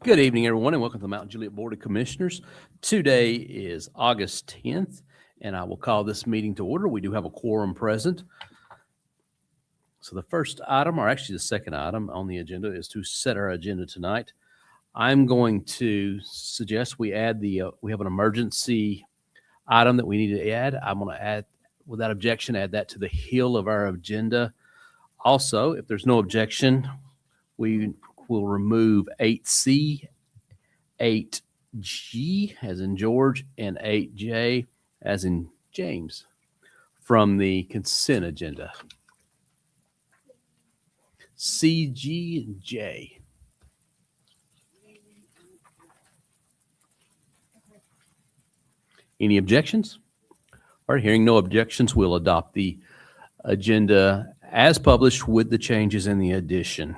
Good evening, everyone, and welcome to the Mount Juliet Board of Commissioners. Today is August 10th, and I will call this meeting to order. We do have a quorum present. So the first item, or actually the second item on the agenda, is to set our agenda tonight. I'm going to suggest we add we have an emergency item that we need to add. I'm going to add, without objection, add that to the heel of our agenda. Also, if there's no objection, we will remove 8C, 8G as in George, and 8J as in James from the consent agenda. C, G, and J. Any objections? All right, hearing no objections, we'll adopt the agenda as published with the changes in the addition.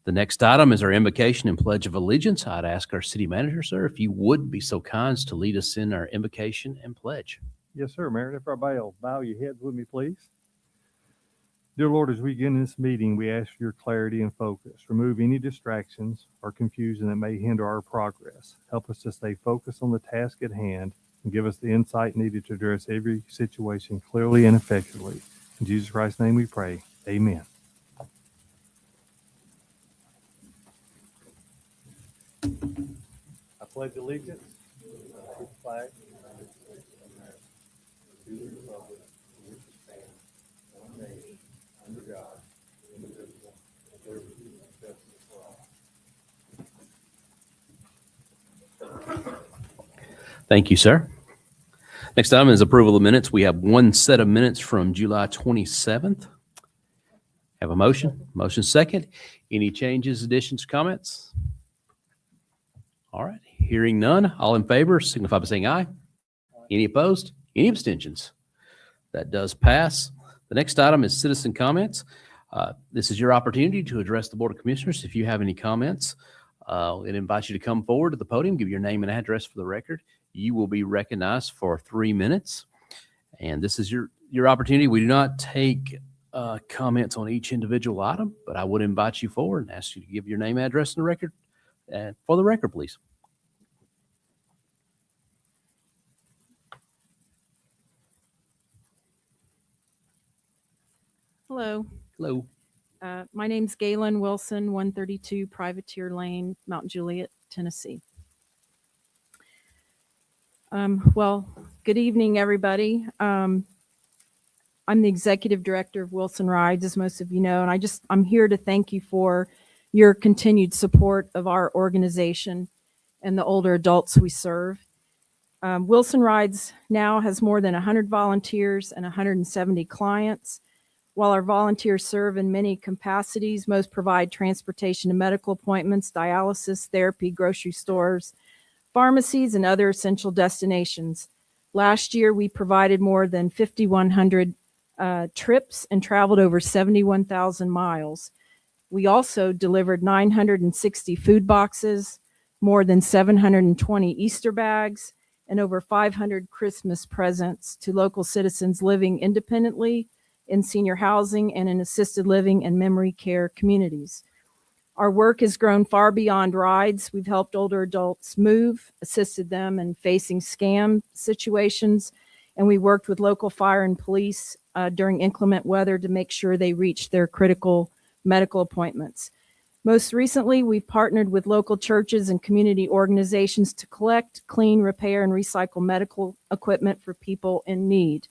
The next item is our invocation and pledge of allegiance. I'd ask our city manager, sir, if you would be so kind as to lead us in our invocation and pledge. Yes, sir. Meredith, everybody will bow your heads with me, please. Dear Lord, as we begin this meeting, we ask for your clarity and focus. Remove any distractions or confusion that may hinder our progress. Help us to stay focused on the task at hand and give us the insight needed to address every situation clearly and effectively. In Jesus Christ's name we pray. Amen. I pledge allegiance to the flag of the United States of America, to the republic for which it stands, one nation, under God, indivisible, with liberty and justice for all. Thank you, sir. Next item is approval of minutes. We have one set of minutes from July 27th. Have a motion? Motion second. Any changes, additions, comments? All right, hearing none, all in favor signify by saying aye. Any opposed? Any abstentions? That does pass. The next item is citizen comments. This is your opportunity to address the Board of Commissioners. If you have any comments, it invites you to come forward to the podium, give your name and address for the record. You will be recognized for 3 minutes. And this is your opportunity. We do not take comments on each individual item, but I would invite you forward and ask you to give your name, address, and the record. And for the record, please. Hello. Hello. My name's Galen Wilson, 132 Privateer Lane, Mount Juliet, Tennessee. Well, good evening, everybody. I'm the executive director of Wilson Rides, as most of you know, and I'm here to thank you for your continued support of our organization and the older adults we serve. Wilson Rides now has more than 100 volunteers and 170 clients. While our volunteers serve in many capacities, most provide transportation to medical appointments, dialysis, therapy, grocery stores, pharmacies, and other essential destinations. Last year, we provided more than 5,100 trips and traveled over 71,000 miles. We also delivered 960 food boxes, more than 720 Easter bags, and over 500 Christmas presents to local citizens living independently in senior housing and in assisted living and memory care communities. Our work has grown far beyond rides. We've helped older adults move, assisted them in facing scam situations, and we worked with local fire and police during inclement weather to make sure they reached their critical medical appointments. Most recently, we've partnered with local churches and community organizations to collect, clean, repair, and recycle medical equipment for people in need.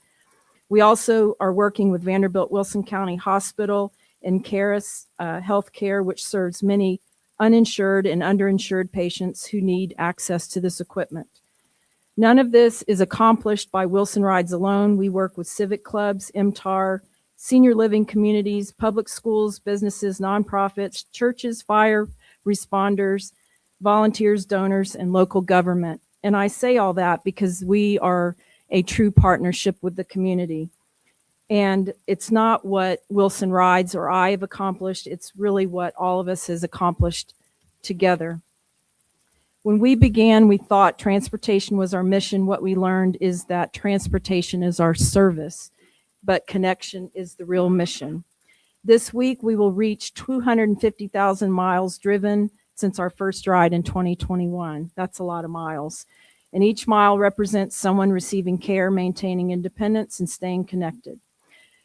We also are working with Vanderbilt Wilson County Hospital and Caris Healthcare, which serves many uninsured and underinsured patients who need access to this equipment. None of this is accomplished by Wilson Rides alone. We work with civic clubs, MTAR, senior living communities, public schools, businesses, nonprofits, churches, fire responders, volunteers, donors, and local government. And I say all that because we are a true partnership with the community. And it's not what Wilson Rides or I have accomplished, it's really what all of us has accomplished together. When we began, we thought transportation was our mission. What we learned is that transportation is our service, but connection is the real mission. This week, we will reach 250,000 miles driven since our first ride in 2021. That's a lot of miles. And each mile represents someone receiving care, maintaining independence, and staying connected.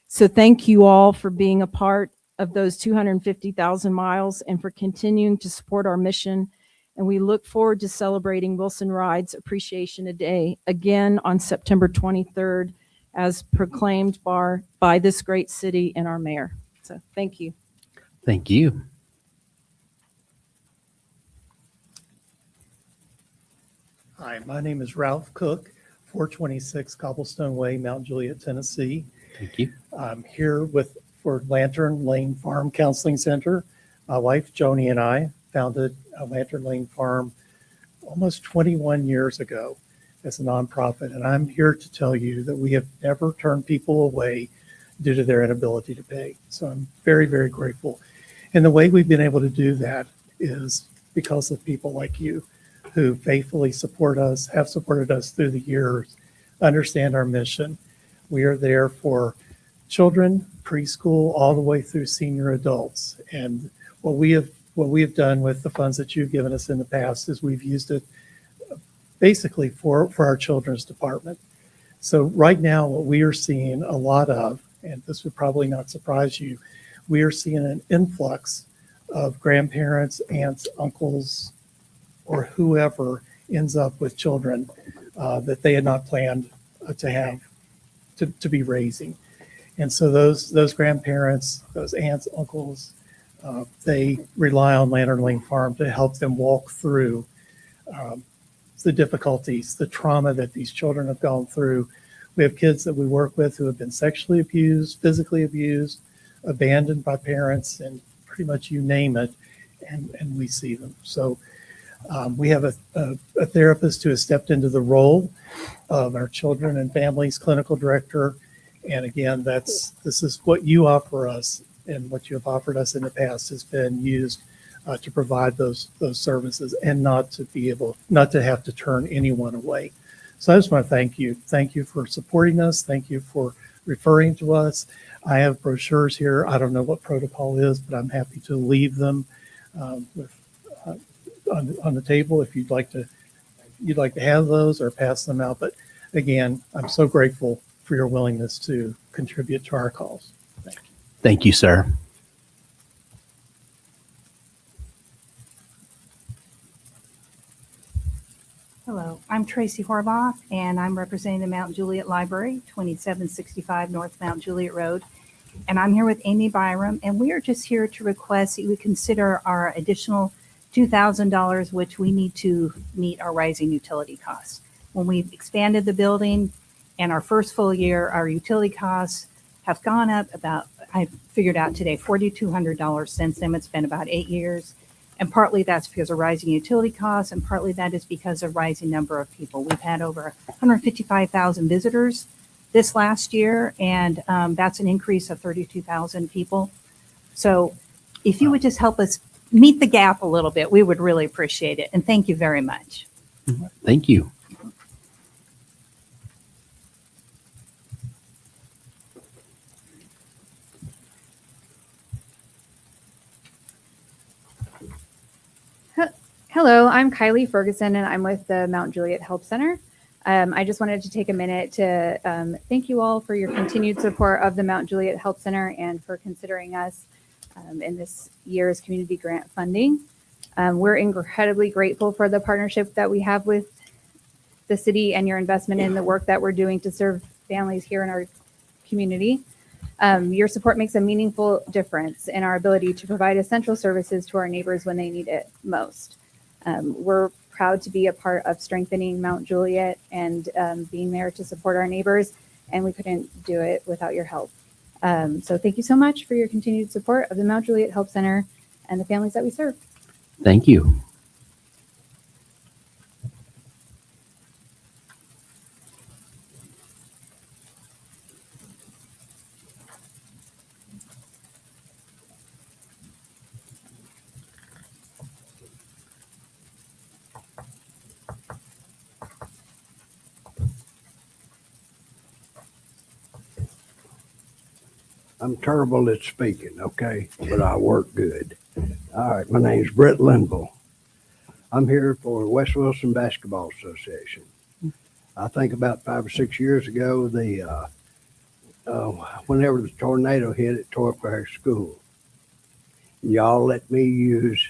So thank you all for being a part of those 250,000 miles and for continuing to support our mission. And we look forward to celebrating Wilson Rides Appreciation Day again on September 23rd, as proclaimed by this great city and our mayor. So thank you. Thank you. Hi, my name is Ralph Cook, 426 Cobblestone Way, Mount Juliet, Tennessee. Thank you. I'm here for Lantern Lane Farm Counseling Center. My wife, Joni, and I founded Lantern Lane Farm almost 21 years ago as a nonprofit. And I'm here to tell you that we have never turned people away due to their inability to pay. So I'm very, very grateful. And the way we've been able to do that is because of people like you who faithfully support us, have supported us through the years, understand our mission. We are there for children, preschool, all the way through senior adults. And what we have done with the funds that you've given us in the past is we've used it basically for our children's department. So right now, what we are seeing a lot of, and this would probably not surprise you, we are seeing an influx of grandparents, aunts, uncles, or whoever ends up with children that they had not planned to have to be raising. And so those grandparents, those aunts, uncles, they rely on Lantern Lane Farm to help them walk through the difficulties, the trauma that these children have gone through. We have kids that we work with who have been sexually abused, physically abused, abandoned by parents, and pretty much you name it, and we see them. So we have a therapist who has stepped into the role of our children and families clinical director. And again, this is what you offer us, and what you have offered us in the past has been used to provide those services, and not to have to turn anyone away. So I just want to thank you. Thank you for supporting us. Thank you for referring to us. I have brochures here. I don't know what protocol is, but I'm happy to leave them on the table if you'd like to have those or pass them out. But again, I'm so grateful for your willingness to contribute to our cause. Thank you. Thank you, sir. Hello, I'm Tracy Horvath, and I'm representing the Mount Juliet Library, 2765 North Mount Juliet Road. And I'm here with Amy Byram, and we are just here to request that you would consider our additional $2,000, which we need to meet our rising utility costs. When we've expanded the building and our first full year, our utility costs have gone up about, I figured out today, $4,200 since then. It's been about 8 years. And partly that's because of rising utility costs, and partly that is because of rising number of people. We've had over 155,000 visitors this last year, and that's an increase of 32,000 people. So if you would just help us meet the gap a little bit, we would really appreciate it. And thank you very much. Thank you. Hello, I'm Kylie Ferguson, and I'm with the Mount Juliet Help Center. I just wanted to take a minute to thank you all for your continued support of the Mount Juliet Help Center and for considering us in this year's community grant funding. We're incredibly grateful for the partnership that we have with the city and your investment in the work that we're doing to serve families here in our community. Your support makes a meaningful difference in our ability to provide essential services to our neighbors when they need it most. We're proud to be a part of strengthening Mount Juliet and being there to support our neighbors, and we couldn't do it without your help. So thank you so much for your continued support of the Mount Juliet Help Center and the families that we serve. Thank you. I'm terrible at speaking, okay, but I work good. All right, my name's Brett Linville. I'm here for West Wilson Basketball Association. I think about 5 or 6 years ago, whenever the tornado hit, it tore up our school. Y'all let me use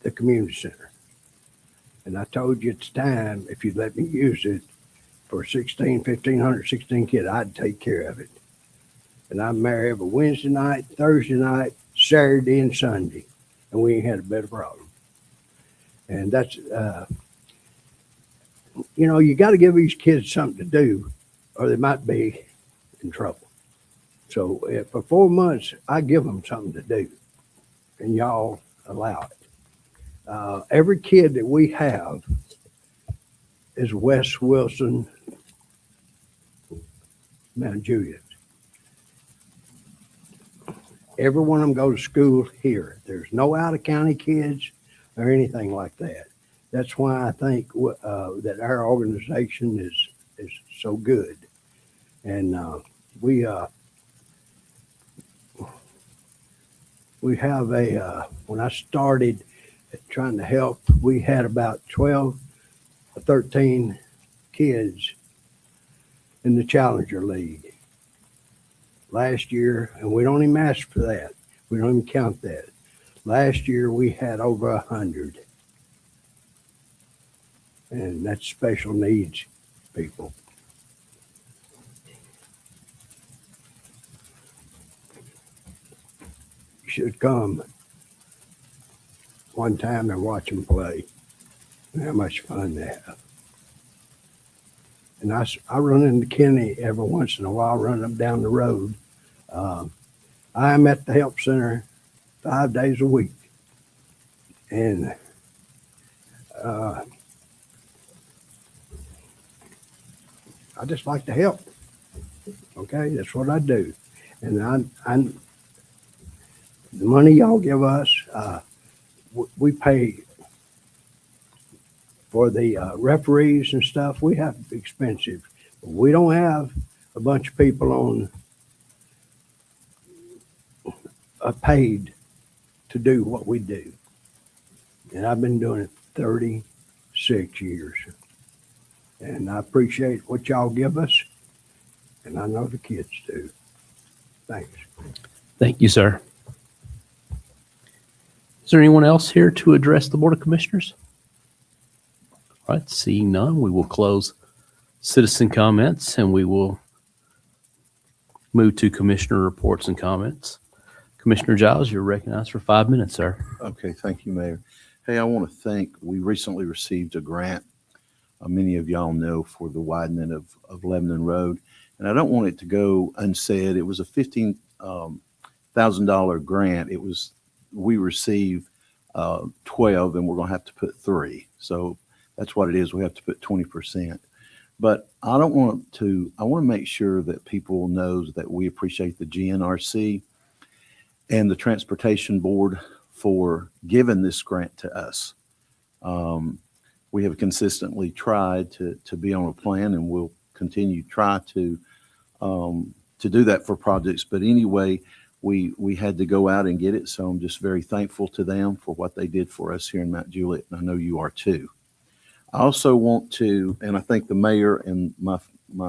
the community center. And I told you at the time, if you'd let me use it for 1,516 kids, I'd take care of it. And I'm there every Wednesday night, Thursday night, Saturday, and Sunday. And we ain't had a bit of problem. And that's, you got to give these kids something to do or they might be in trouble. So for 4 months, I give them something to do and y'all allow it. Every kid that we have is West Wilson, Mount Juliet. Every one of them go to school here. There's no out-of-county kids or anything like that. That's why I think that our organization is so good. And we have when I started trying to help, we had about 12 or 13 kids in the Challenger League last year, and we don't even ask for that. We don't even count that. Last year we had over 100, and that's special needs people. You should come one time and watch them play. How much fun they have. And I run into Kenny every once in a while, running them down the road. I'm at the help center 5 days a week. And I just like to help. Okay, that's what I do. And the money y'all give us, we pay for the referees and stuff. We have expensive. We don't have a bunch of people on paid to do what we do. And I've been doing it 36 years. And I appreciate what y'all give us. And I know the kids do. Thanks. Thank you, sir. Is there anyone else here to address the Board of Commissioners? All right, seeing none, we will close citizen comments and we will move to commissioner reports and comments. Commissioner Giles, you're recognized for 5 minutes, sir. Okay, thank you, Mayor. Hey, I want to thank, we recently received a grant, many of y'all know, for the widening of Lebanon Road. And I don't want it to go unsaid. It was a $15,000 grant. We received 12 and we're going to have to put 3. So that's what it is. We have to put 20%. But I want to make sure that people knows that we appreciate the GNRC and the Transportation Board for giving this grant to us. We have consistently tried to be on a plan, and we'll continue to try to do that for projects. But anyway, we had to go out and get it. So I'm just very thankful to them for what they did for us here in Mount Juliet. And I know you are too. I also want to, and I thank the mayor and my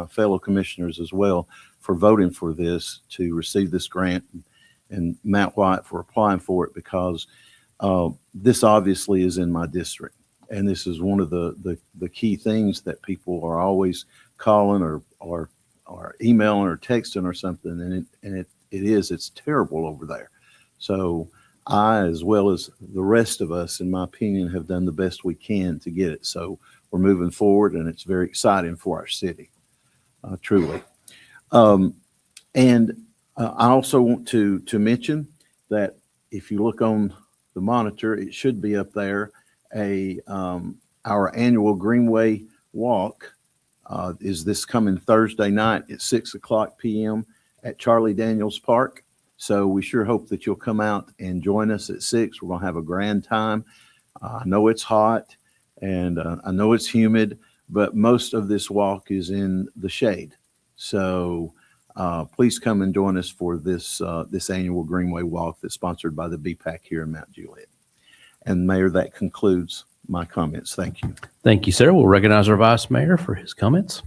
fellow commissioners as well for voting for this, to receive this grant, and Matt White for applying for it, because this obviously is in my district. And this is one of the key things that people are always calling or emailing or texting or something. And it's terrible over there. So I, as well as the rest of us, in my opinion, have done the best we can to get it. So we're moving forward, and it's very exciting for our city, truly. And I also want to mention that if you look on the monitor, it should be up there. Our annual Greenway Walk is this coming Thursday night at 6:00 p.m. at Charlie Daniels Park. So we sure hope that you'll come out and join us at 6. We're going to have a grand time. I know it's hot and I know it's humid, but most of this walk is in the shade. So please come and join us for this annual Greenway Walk that's sponsored by the BPAC here in Mount Juliet. And Mayor, that concludes my comments. Thank you. Thank you, sir. We'll recognize our vice mayor for his comments.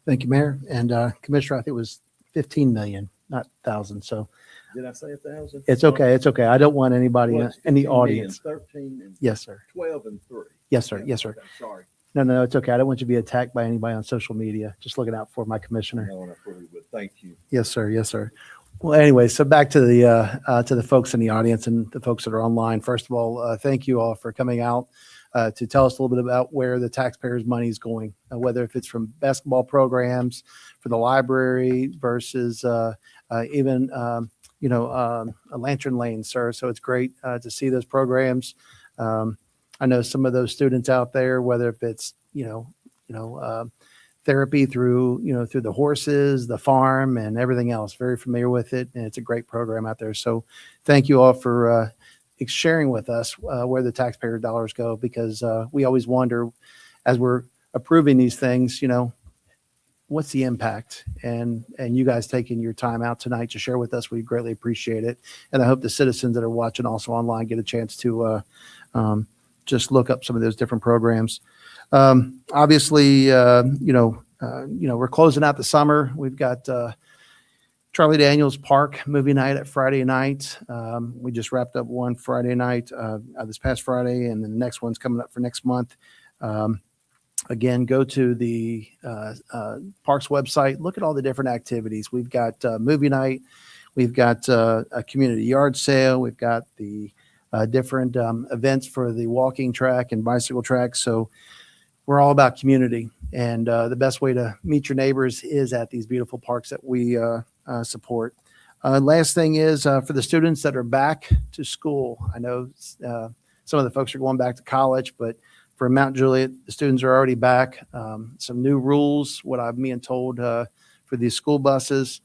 Thank you, Mayor. And Commissioner, I think it was 15 million, not 1,000. So Did I say 1,000? it's okay. It's okay. I don't want anybody in the audience. 13 and Yes, sir. 12 and 3. Yes, sir. Yes, sir. Okay, sorry. No, it's okay. I don't want you to be attacked by anybody on social media. Just looking out for my commissioner. No, I fully would. Thank you. Yes, sir. Yes, sir. Well, anyway, so back to the folks in the audience and the folks that are online. First of all, thank you all for coming out to tell us a little bit about where the taxpayers' money is going, whether if it's from basketball programs for the library versus even a Lantern Lane, sir. So it's great to see those programs. I know some of those students out there, whether if it's therapy through the horses, the farm, and everything else. Very familiar with it, and it's a great program out there. So thank you all for sharing with us where the taxpayer dollars go, because we always wonder as we're approving these things, what's the impact? And you guys taking your time out tonight to share with us, we greatly appreciate it. And I hope the citizens that are watching also online get a chance to just look up some of those different programs. Obviously, we're closing out the summer. We've got Charlie Daniels Park movie night at Friday night. We just wrapped up one Friday night this past Friday, and then the next one's coming up for next month. Again, go to the Parks website, look at all the different activities. We've got movie night. We've got a community yard sale. We've got the different events for the walking track and bicycle track. So we're all about community. And the best way to meet your neighbors is at these beautiful parks that we support. Last thing is for the students that are back to school. I know some of the folks are going back to college, but for Mount Juliet, the students are already back. Some new rules, what I'm being told for these school buses.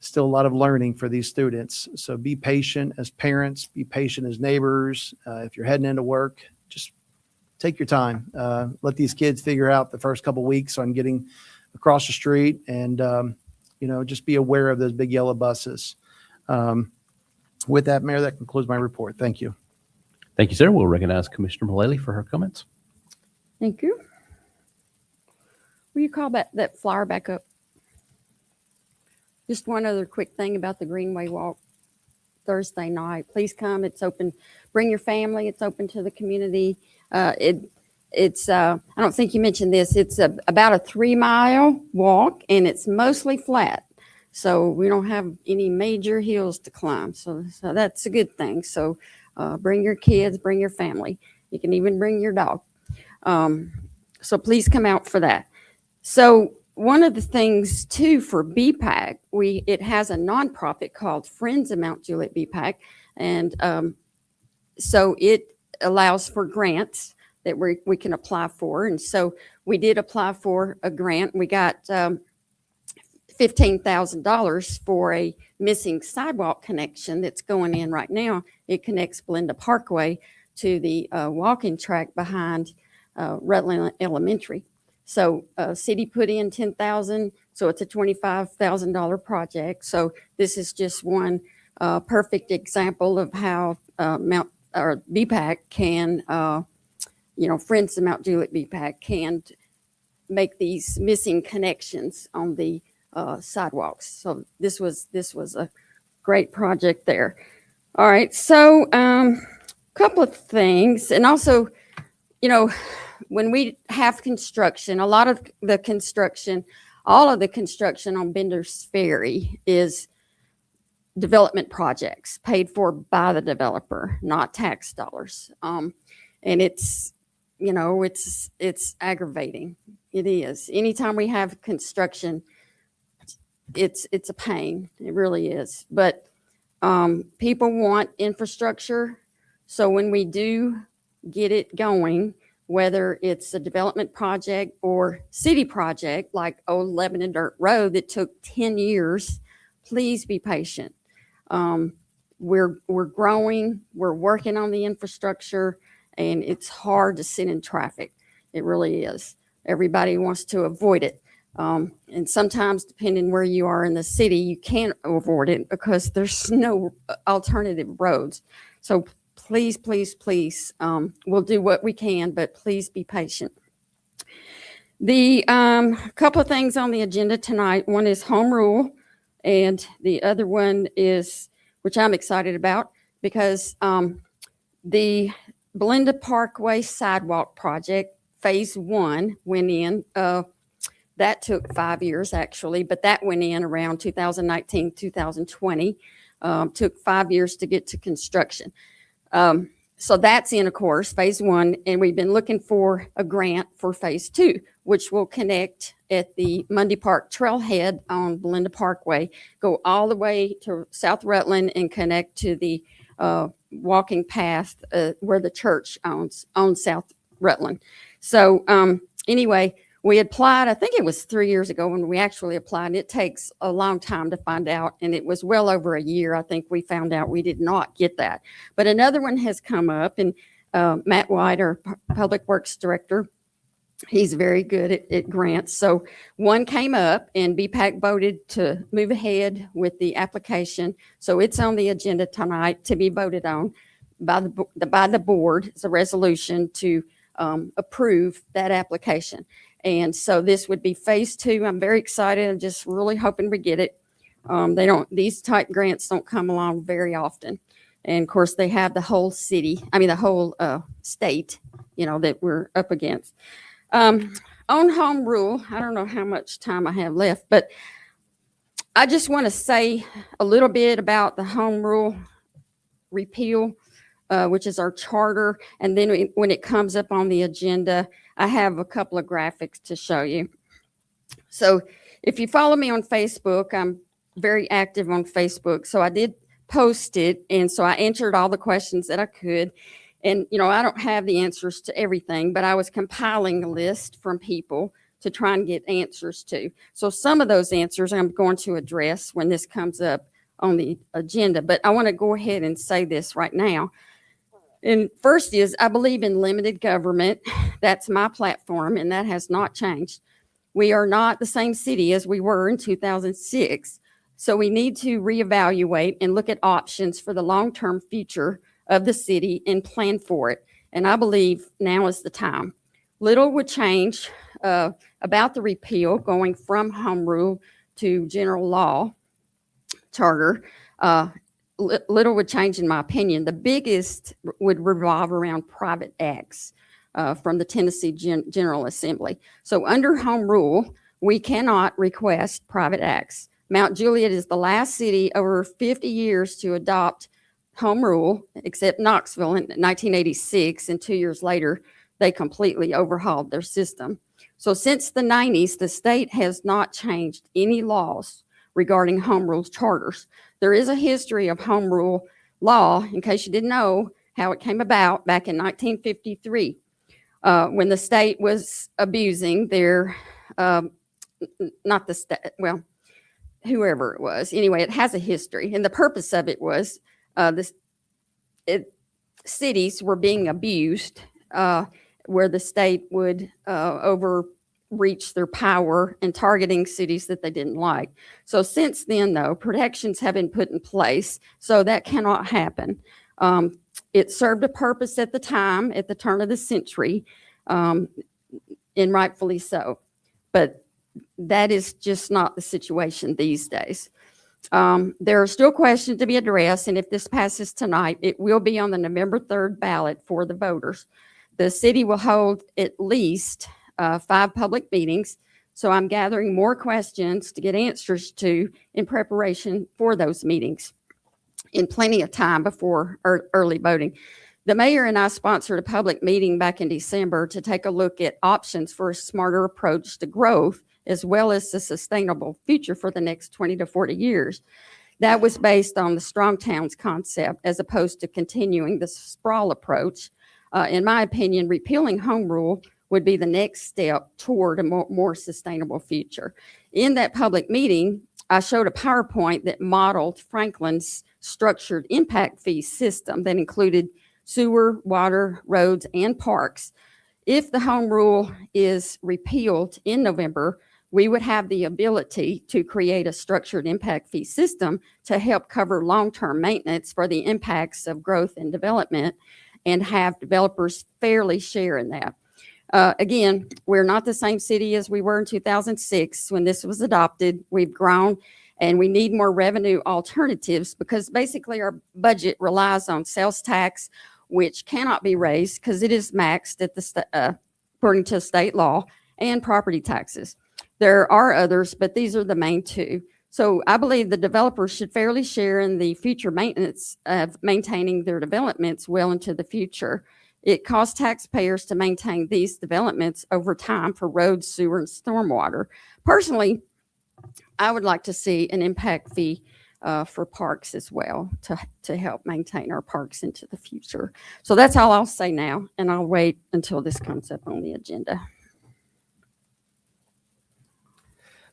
Still a lot of learning for these students. So be patient as parents, be patient as neighbors. If you're heading into work, just take your time. Let these kids figure out the first couple weeks on getting across the street, and just be aware of those big yellow buses. With that, Mayor, that concludes my report. Thank you. Thank you, sir. We'll recognize Commissioner Mullally for her comments. Thank you. Will you call that flyer back up? Just one other quick thing about the Greenway Walk Thursday night. Please come. It's open. Bring your family. It's open to the community. It's I don't think you mentioned this. It's about a 3-mile walk, and it's mostly flat. So we don't have any major hills to climb. So that's a good thing. So bring your kids, bring your family. You can even bring your dog. So please come out for that. So one of the things too for BPAC, it has a nonprofit called Friends of Mount Juliet BPAC, and so it allows for grants that we can apply for. And so we did apply for a grant. We got $15,000 for a missing sidewalk connection that's going in right now. It connects Belinda Parkway to the walking track behind Rutland Elementary. So city put in $10,000, so it's a $25,000 project. So this is just one perfect example of how BPAC can, Friends of Mount Juliet BPAC can make these missing connections on the sidewalks. So this was a great project there. All right, so couple of things, and also, when we have construction, all of the construction on Bender's Ferry is development projects paid for by the developer, not tax dollars. And it's aggravating. It is. Anytime we have construction, it's a pain. It really is. But people want infrastructure. So when we do get it going, whether it's a development project or city project like Old Lebanon Dirt Road that took 10 years, please be patient. We're growing, we're working on the infrastructure, and it's hard to sit in traffic. It really is. Everybody wants to avoid it. And sometimes, depending where you are in the city, you can't avoid it because there's no alternative roads. So please, please, please, we'll do what we can, but please be patient. The couple of things on the agenda tonight, one is home rule, and the other one is, which I'm excited about, because the Belinda Parkway Sidewalk Project, Phase 1 went in. That took 5 years, actually, but that went in around 2019, 2020. Took 5 years to get to construction. So that's in, of course, Phase 1, and we've been looking for a grant for Phase 2, which will connect at the Mundy Park Trailhead on Belinda Parkway, go all the way to South Rutland and connect to the walking path where the church owns South Rutland. So anyway, we applied, I think it was 3 years ago when we actually applied. And it takes a long time to find out, and it was well over a year. I think we found out we did not get that. But another one has come up, and Matt White, our Public Works Director, he's very good at grants. So one came up, and BPAC voted to move ahead with the application. So it's on the agenda tonight to be voted on by the board. It's a resolution to approve that application. And so this would be Phase 2. I'm very excited. I'm just really hoping we get it. These type grants don't come along very often. And of course, they have the whole the whole state, that we're up against. On home rule, I don't know how much time I have left, but I just want to say a little bit about the home rule repeal, which is our charter. And then when it comes up on the agenda, I have a couple of graphics to show you. So if you follow me on Facebook, I'm very active on Facebook. So I did post it. And so I answered all the questions that I could. And, I don't have the answers to everything, but I was compiling a list from people to try and get answers to. So some of those answers I'm going to address when this comes up on the agenda. But I want to go ahead and say this right now. And first is, I believe in limited government. That's my platform, and that has not changed. We are not the same city as we were in 2006. So we need to reevaluate and look at options for the long-term future of the city and plan for it. And I believe now is the time. Little would change about the repeal, going from home rule to general law charter. Little would change, in my opinion. The biggest would revolve around private acts from the Tennessee General Assembly. So under home rule, we cannot request private acts. Mount Juliet is the last city over 50 years to adopt home rule, except Knoxville in 1986, and 2 years later, they completely overhauled their system. So since the 90s, the state has not changed any laws regarding home rule charters. There is a history of home rule law, in case you didn't know how it came about back in 1953, when the state was abusing their, not the state, well, whoever it was. Anyway, it has a history, and the purpose of it was cities were being abused, where the state would overreach their power and targeting cities that they didn't like. So since then, though, protections have been put in place, so that cannot happen. It served a purpose at the time, at the turn of the century, and rightfully so. But that is just not the situation these days. There are still questions to be addressed, and if this passes tonight, it will be on the November 3rd ballot for the voters. The city will hold at least 5 public meetings, so I'm gathering more questions to get answers to in preparation for those meetings in plenty of time before early voting. The mayor and I sponsored a public meeting back in December to take a look at options for a smarter approach to growth, as well as a sustainable future for the next 20 to 40 years. That was based on the Strong Towns concept, as opposed to continuing the sprawl approach. In my opinion, repealing home rule would be the next step toward a more sustainable future. In that public meeting, I showed a PowerPoint that modeled Franklin's structured impact fee system that included sewer, water, roads, and parks. If the home rule is repealed in November, we would have the ability to create a structured impact fee system to help cover long-term maintenance for the impacts of growth and development and have developers fairly share in that. Again, we're not the same city as we were in 2006 when this was adopted. We've grown and we need more revenue alternatives because basically our budget relies on sales tax, which cannot be raised because it is maxed at the according to state law, and property taxes. There are others, but these are the main two. So I believe the developers should fairly share in the future maintenance of maintaining their developments well into the future. It costs taxpayers to maintain these developments over time for roads, sewer, and stormwater. Personally, I would like to see an impact fee for parks as well to help maintain our parks into the future. So that's all I'll say now, and I'll wait until this comes up on the agenda.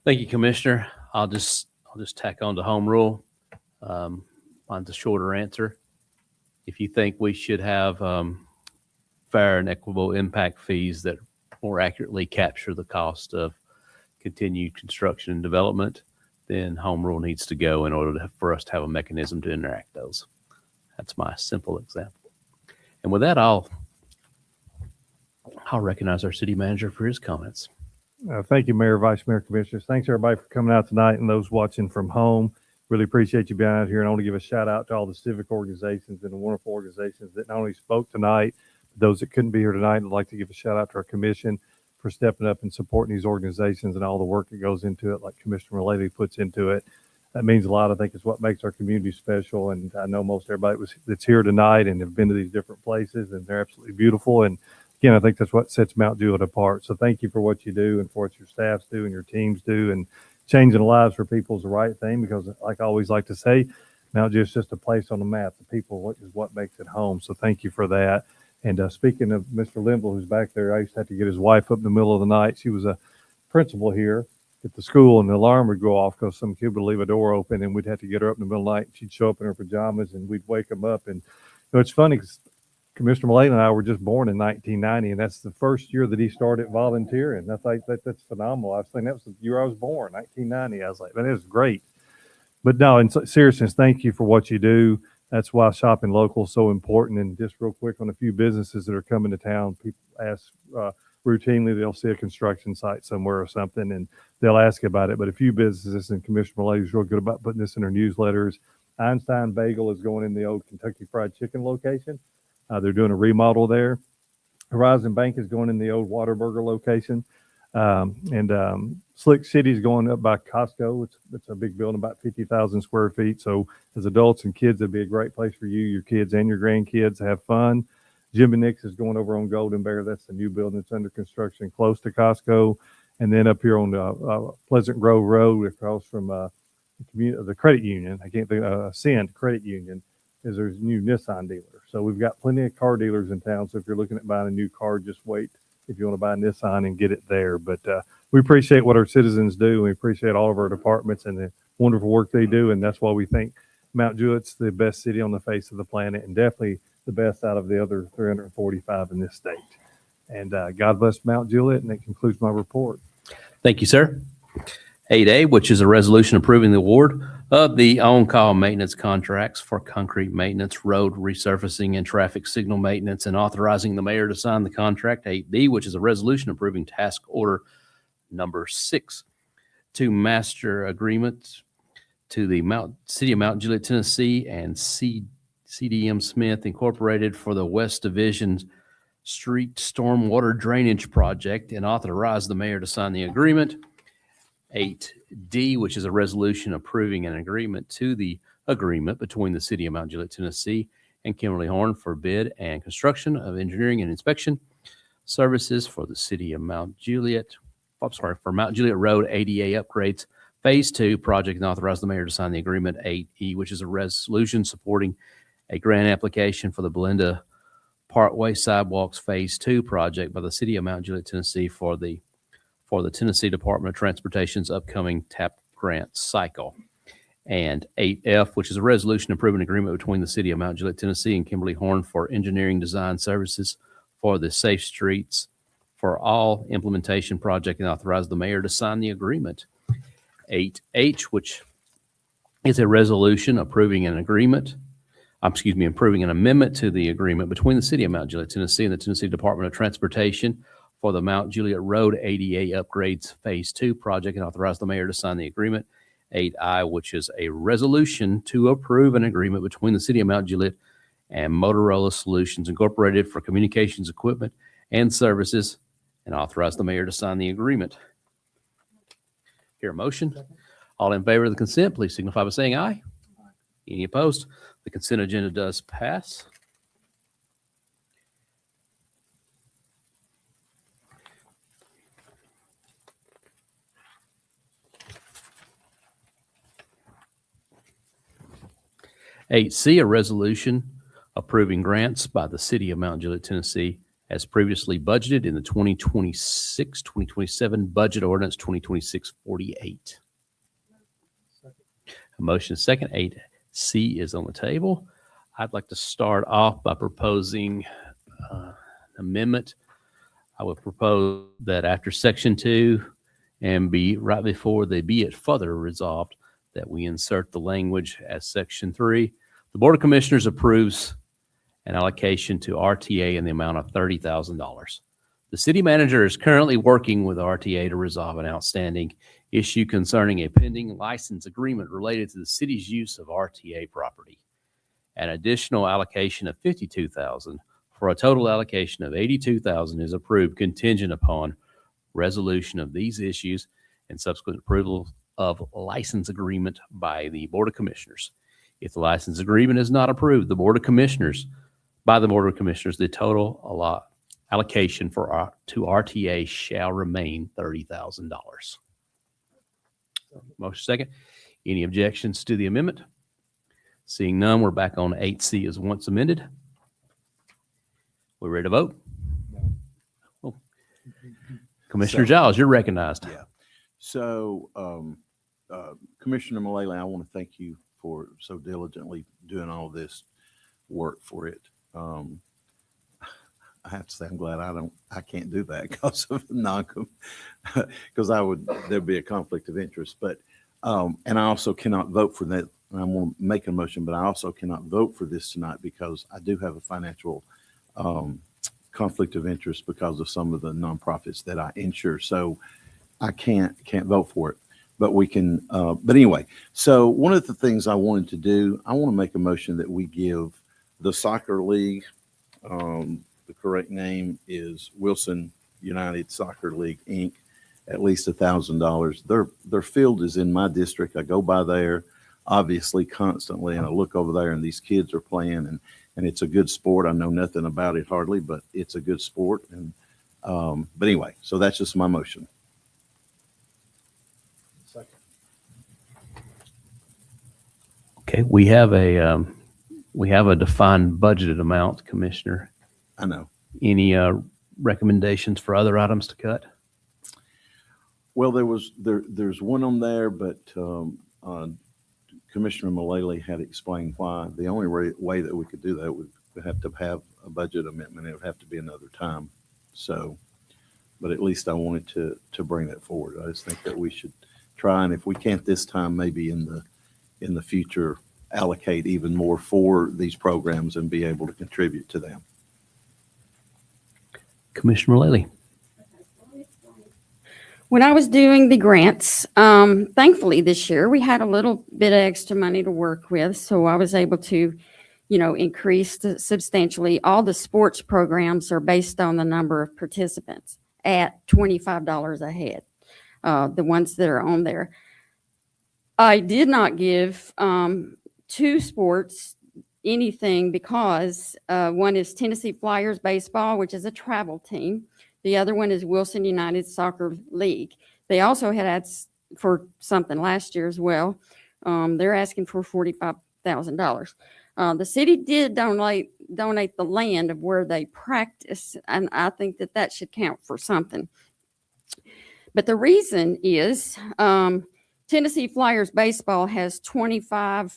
Thank you, Commissioner. I'll just tack on to home rule. Mine's a shorter answer. If you think we should have fair and equitable impact fees that more accurately capture the cost of continued construction and development, then home rule needs to go in order for us to have a mechanism to interact those. That's my simple example. And with that, I'll recognize our city manager for his comments. Thank you, Mayor, Vice Mayor, Commissioners. Thanks, everybody, for coming out tonight and those watching from home. Really appreciate you being out here. And I want to give a shout out to all the civic organizations and the wonderful organizations that not only spoke tonight, but those that couldn't be here tonight. I'd like to give a shout out to our commission for stepping up and supporting these organizations and all the work that goes into it, like Commissioner Mullally puts into it. That means a lot. I think it's what makes our community special. And I know most everybody that's here tonight and have been to these different places, and they're absolutely beautiful. And again, I think that's what sets Mount Juliet apart. So thank you for what you do and for what your staffs do and your teams do. And changing lives for people is the right thing, because like I always like to say, Mount Juliet's just a place on the map. The people is what makes it home. So thank you for that. And speaking of Mr. Linville, who's back there, I used to have to get his wife up in the middle of the night. She was a principal here at the school, and the alarm would go off because some kid would leave a door open, and we'd have to get her up in the middle of the night. She'd show up in her pajamas, and we'd wake them up. And it's funny because Commissioner Mullally and I were just born in 1990, and that's the first year that he started volunteering. I think that's phenomenal. I was thinking that was the year I was born, 1990. I was like, that is great. But no, in seriousness, thank you for what you do. That's why shopping local is so important. And just real quick on a few businesses that are coming to town, people ask routinely, they'll see a construction site somewhere or something, and they'll ask about it. But a few businesses, and Commissioner Mullally is real good about putting this in her newsletters. Einstein Bagel is going in the old Kentucky Fried Chicken location. They're doing a remodel there. Horizon Bank is going in the old Whataburger location. Slick City is going up by Costco. It's a big building, about 50,000 square feet. So as adults and kids, it'd be a great place for you, your kids, and your grandkids to have fun. Jim and Nick's is going over on Golden Bear. That's the new building that's under construction close to Costco. And then up here on Pleasant Grove Road across from the credit union, I can't think of Send Credit Union, is there's a new Nissan dealer. So we've got plenty of car dealers in town. So if you're looking at buying a new car, just wait if you want to buy a Nissan and get it there. But we appreciate what our citizens do. And we appreciate all of our departments and the wonderful work they do. And that's why we think Mount Juliet's the best city on the face of the planet, and definitely the best out of the other 345 in this state. And God bless Mount Juliet. And that concludes my report. Thank you, sir. 8A, which is a resolution approving the award of the on-call maintenance contracts for concrete maintenance, road resurfacing, and traffic signal maintenance, and authorizing the mayor to sign the contract. 8B, which is a resolution approving task order number 6 to master agreements to the City of Mount Juliet, Tennessee, and CDM Smith Incorporated for the West Division Street Stormwater Drainage Project, and authorize the mayor to sign the agreement. 8D, which is a resolution approving an agreement to the agreement between the City of Mount Juliet, Tennessee, and Kimberly Horn for bid and construction of engineering and inspection services for the City of Mount Juliet. For Mount Juliet Road ADA upgrades, Phase 2 project, and authorize the mayor to sign the agreement. 8E, which is a resolution supporting a grant application for the Belinda Parkway Sidewalks Phase 2 project by the City of Mount Juliet, Tennessee for the Tennessee Department of Transportation's upcoming TAP grant cycle. And 8F, which is a resolution approving an agreement between the City of Mount Juliet, Tennessee, and Kimberly Horn for engineering design services for the Safe Streets for all implementation project and authorize the mayor to sign the agreement. 8H, which is a resolution approving an agreement, approving an amendment to the agreement between the city of Mount Juliet, Tennessee and the Tennessee Department of Transportation for the Mount Juliet Road ADA Upgrades Phase 2 project and authorize the mayor to sign the agreement. 8I, which is a resolution to approve an agreement between the city of Mount Juliet and Motorola Solutions Incorporated for communications equipment and services and authorize the mayor to sign the agreement. Hear a motion? All in favor of the consent, please signify by saying aye. Any opposed? The consent agenda does pass. Eight C, a resolution approving grants by the city of Mount Juliet, Tennessee, as previously budgeted in the 2026-2027 budget ordinance 2026-48. A motion is second. 8C is on the table. I'd like to start off by proposing an amendment. I would propose that after section 2 and right before the be it further resolved, that we insert the language as section 3. The Board of Commissioners approves an allocation to RTA in the amount of $30,000. The city manager is currently working with RTA to resolve an outstanding issue concerning a pending license agreement related to the city's use of RTA property. An additional allocation of $52,000 for a total allocation of $82,000 is approved contingent upon resolution of these issues and subsequent approval of license agreement by the Board of Commissioners. If the license agreement is not approved, by the Board of Commissioners, the total allocation to RTA shall remain $30,000. Motion second. Any objections to the amendment? Seeing none, we're back on 8C as once amended. We ready to vote? Oh. Commissioner Giles, you're recognized. Yeah. So, Commissioner Mullally, I want to thank you for so diligently doing all this work for it. I have to say, I'm glad I can't do that because of because there'd be a conflict of interest. But, and I also cannot vote for that. I'm going to make a motion, but I also cannot vote for this tonight because I do have a financial conflict of interest because of some of the nonprofits that I insure. So I can't vote for it. But we can, but anyway, so one of the things I wanted to do, I want to make a motion that we give the soccer league, the correct name is Wilson United Soccer League, Inc., at least $1,000. Their field is in my district. I go by there obviously constantly, and I look over there and these kids are playing and it's a good sport. I know nothing about it hardly, but it's a good sport. And, but anyway, so that's just my motion. Okay, we have a defined budgeted amount, Commissioner. I know. Any recommendations for other items to cut? Well, there's one on there, but Commissioner Mullally had explained why. The only way that we could do that would have to have a budget amendment. It would have to be another time. So, but at least I wanted to bring that forward. I just think that we should try, and if we can't this time, maybe in the future, allocate even more for these programs and be able to contribute to them. Commissioner Mullally. When I was doing the grants, thankfully this year we had a little bit of extra money to work with, so I was able to, increase substantially. All the sports programs are based on the number of participants at $25 a head, the ones that are on there. I did not give two sports anything because one is Tennessee Flyers baseball, which is a travel team. The other one is Wilson United Soccer League. They also had asked for something last year as well. They're asking for $45,000. The city did donate the land of where they practice, and I think that should count for something. But the reason is Tennessee Flyers baseball has 25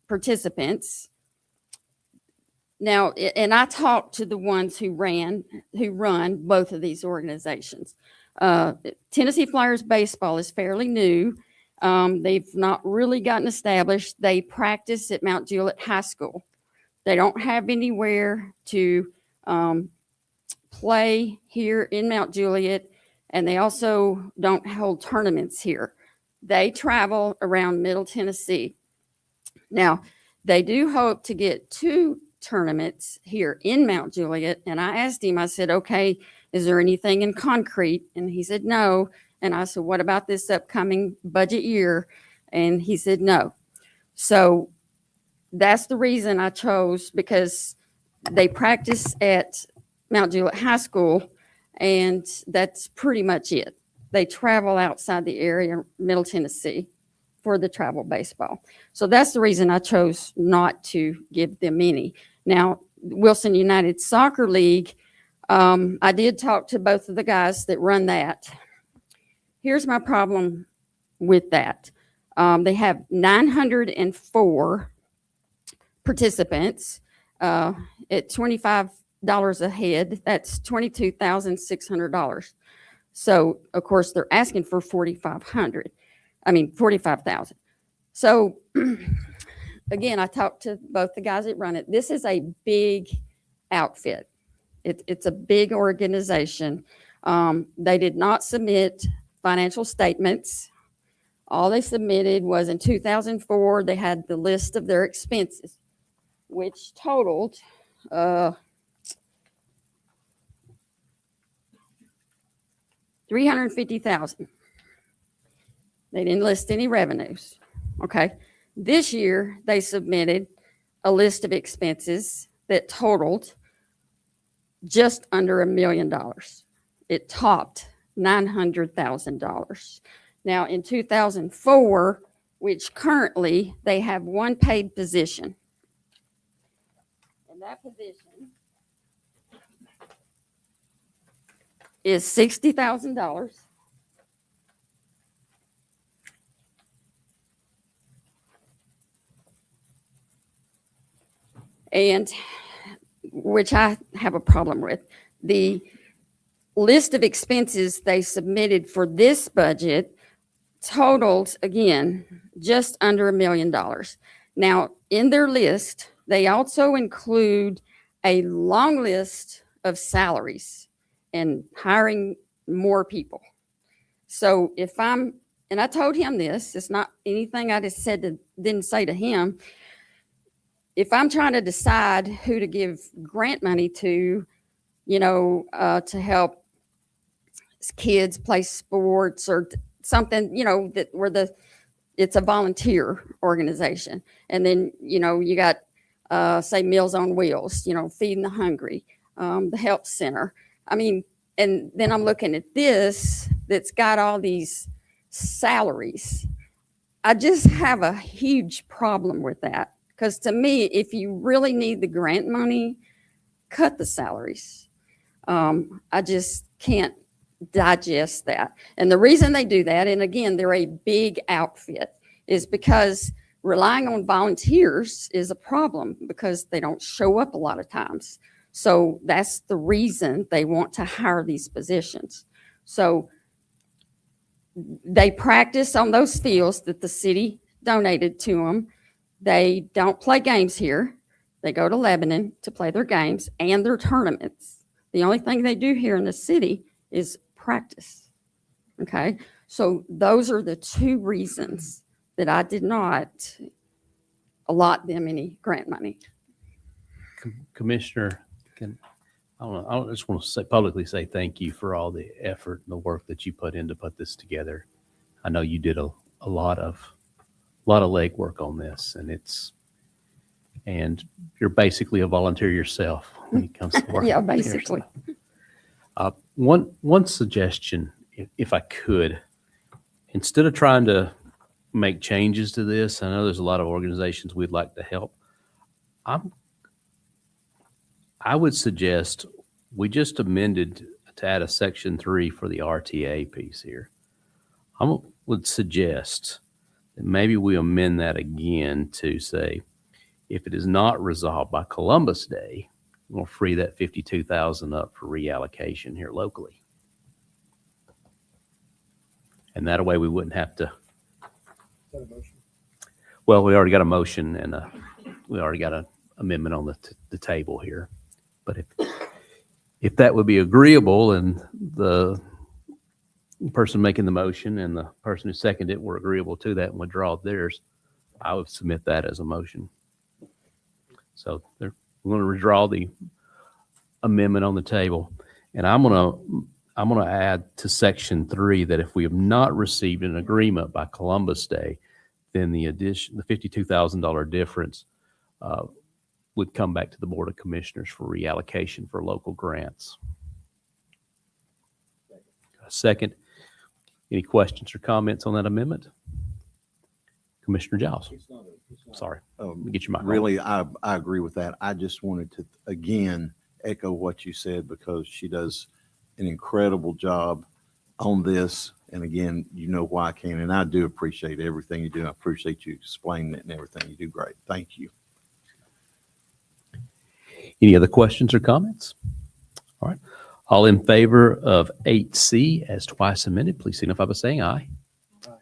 participants. Now, and I talked to the ones who run both of these organizations. Tennessee Flyers baseball is fairly new. They've not really gotten established. They practice at Mount Juliet High School. They don't have anywhere to play here in Mount Juliet, and they also don't hold tournaments here. They travel around Middle Tennessee. Now, they do hope to get 2 tournaments here in Mount Juliet. And I asked him, I said, okay, is there anything in concrete? And he said, no. And I said, what about this upcoming budget year? And he said, no. So that's the reason I chose, because they practice at Mount Juliet High School, and that's pretty much it. They travel outside the area, Middle Tennessee, for the travel baseball. So that's the reason I chose not to give them any. Now, Wilson United Soccer League, I did talk to both of the guys that run that. Here's my problem with that. They have 904 participants at $25 a head. That's $22,600. So, of course, they're asking for $45,000. So, again, I talked to both the guys that run it. This is a big outfit. It's a big organization. They did not submit financial statements. All they submitted was in 2004, they had the list of their expenses, which totaled $350,000. They didn't list any revenues. Okay. This year, they submitted a list of expenses that totaled just under $1 million. It topped $900,000. Now, in 2004, which currently they have one paid position, and that position is $60,000. And which I have a problem with. The list of expenses they submitted for this budget totaled, again, just under $1 million. Now, in their list, they also include a long list of salaries and hiring more people. So and I told him this, it's not anything I just didn't say to him. If I'm trying to decide who to give grant money to, to help kids play sports or something, it's a volunteer organization. And then, you got, say, Meals on Wheels, Feeding the Hungry, the Health Center. I mean, and then I'm looking at this that's got all these salaries. I just have a huge problem with that. Because to me, if you really need the grant money, cut the salaries. I just can't digest that. And the reason they do that, and again, they're a big outfit, is because relying on volunteers is a problem because they don't show up a lot of times. So that's the reason they want to hire these positions. So they practice on those fields that the city donated to them. They don't play games here. They go to Lebanon to play their games and their tournaments. The only thing they do here in the city is practice. Okay. So those are the 2 reasons that I did not allot them any grant money. Commissioner, I just want to publicly say thank you for all the effort and the work that you put in to put this together. I know you did a lot of legwork on this, and you're basically a volunteer yourself when it comes to work. Yeah, basically. One suggestion, if I could, instead of trying to make changes to this, I know there's a lot of organizations we'd like to help. I would suggest we just amended to add a section 3 for the RTA piece here. I would suggest that maybe we amend that again to say, If it is not resolved by Columbus Day, we'll free that 52,000 up for reallocation here locally. And that way we wouldn't have to. Well, we already got a motion and we already got an amendment on the table here. But if that would be agreeable and the person making the motion and the person who seconded it were agreeable to that and withdraw theirs, I would submit that as a motion. So we're going to withdraw the amendment on the table. And I'm going to add to section 3 that if we have not received an agreement by Columbus Day, then the $52,000 difference would come back to the Board of Commissioners for reallocation for local grants. Second, any questions or comments on that amendment? Commissioner Giles. Sorry. Let me get your mic on. Really, I agree with that. I just wanted to, again, echo what you said because she does an incredible job on this. And again, you know why I can. And I do appreciate everything you do. I appreciate you explaining it and everything. You do great. Thank you. Any other questions or comments? All right. All in favor of 8C as twice amended, please signify by saying aye. Aye.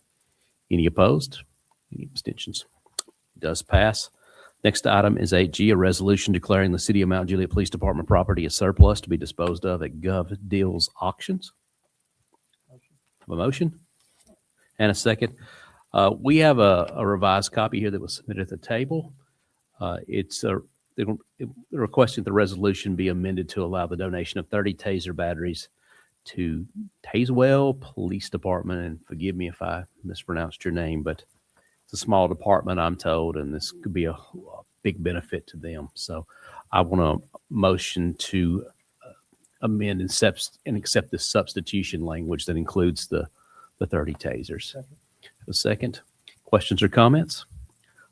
Any opposed? Any abstentions? Does pass. Next item is 8G, a resolution declaring the City of Mount Juliet Police Department property as surplus to be disposed of at Gov Deals Auctions. A motion and a second. We have a revised copy here that was submitted at the table. They're requesting the resolution be amended to allow the donation of 30 taser batteries to Tazewell Police Department. And forgive me if I mispronounced your name, but it's a small department, I'm told, and this could be a big benefit to them. So I want a motion to amend and accept this substitution language that includes the 30 tasers. A second. Questions or comments?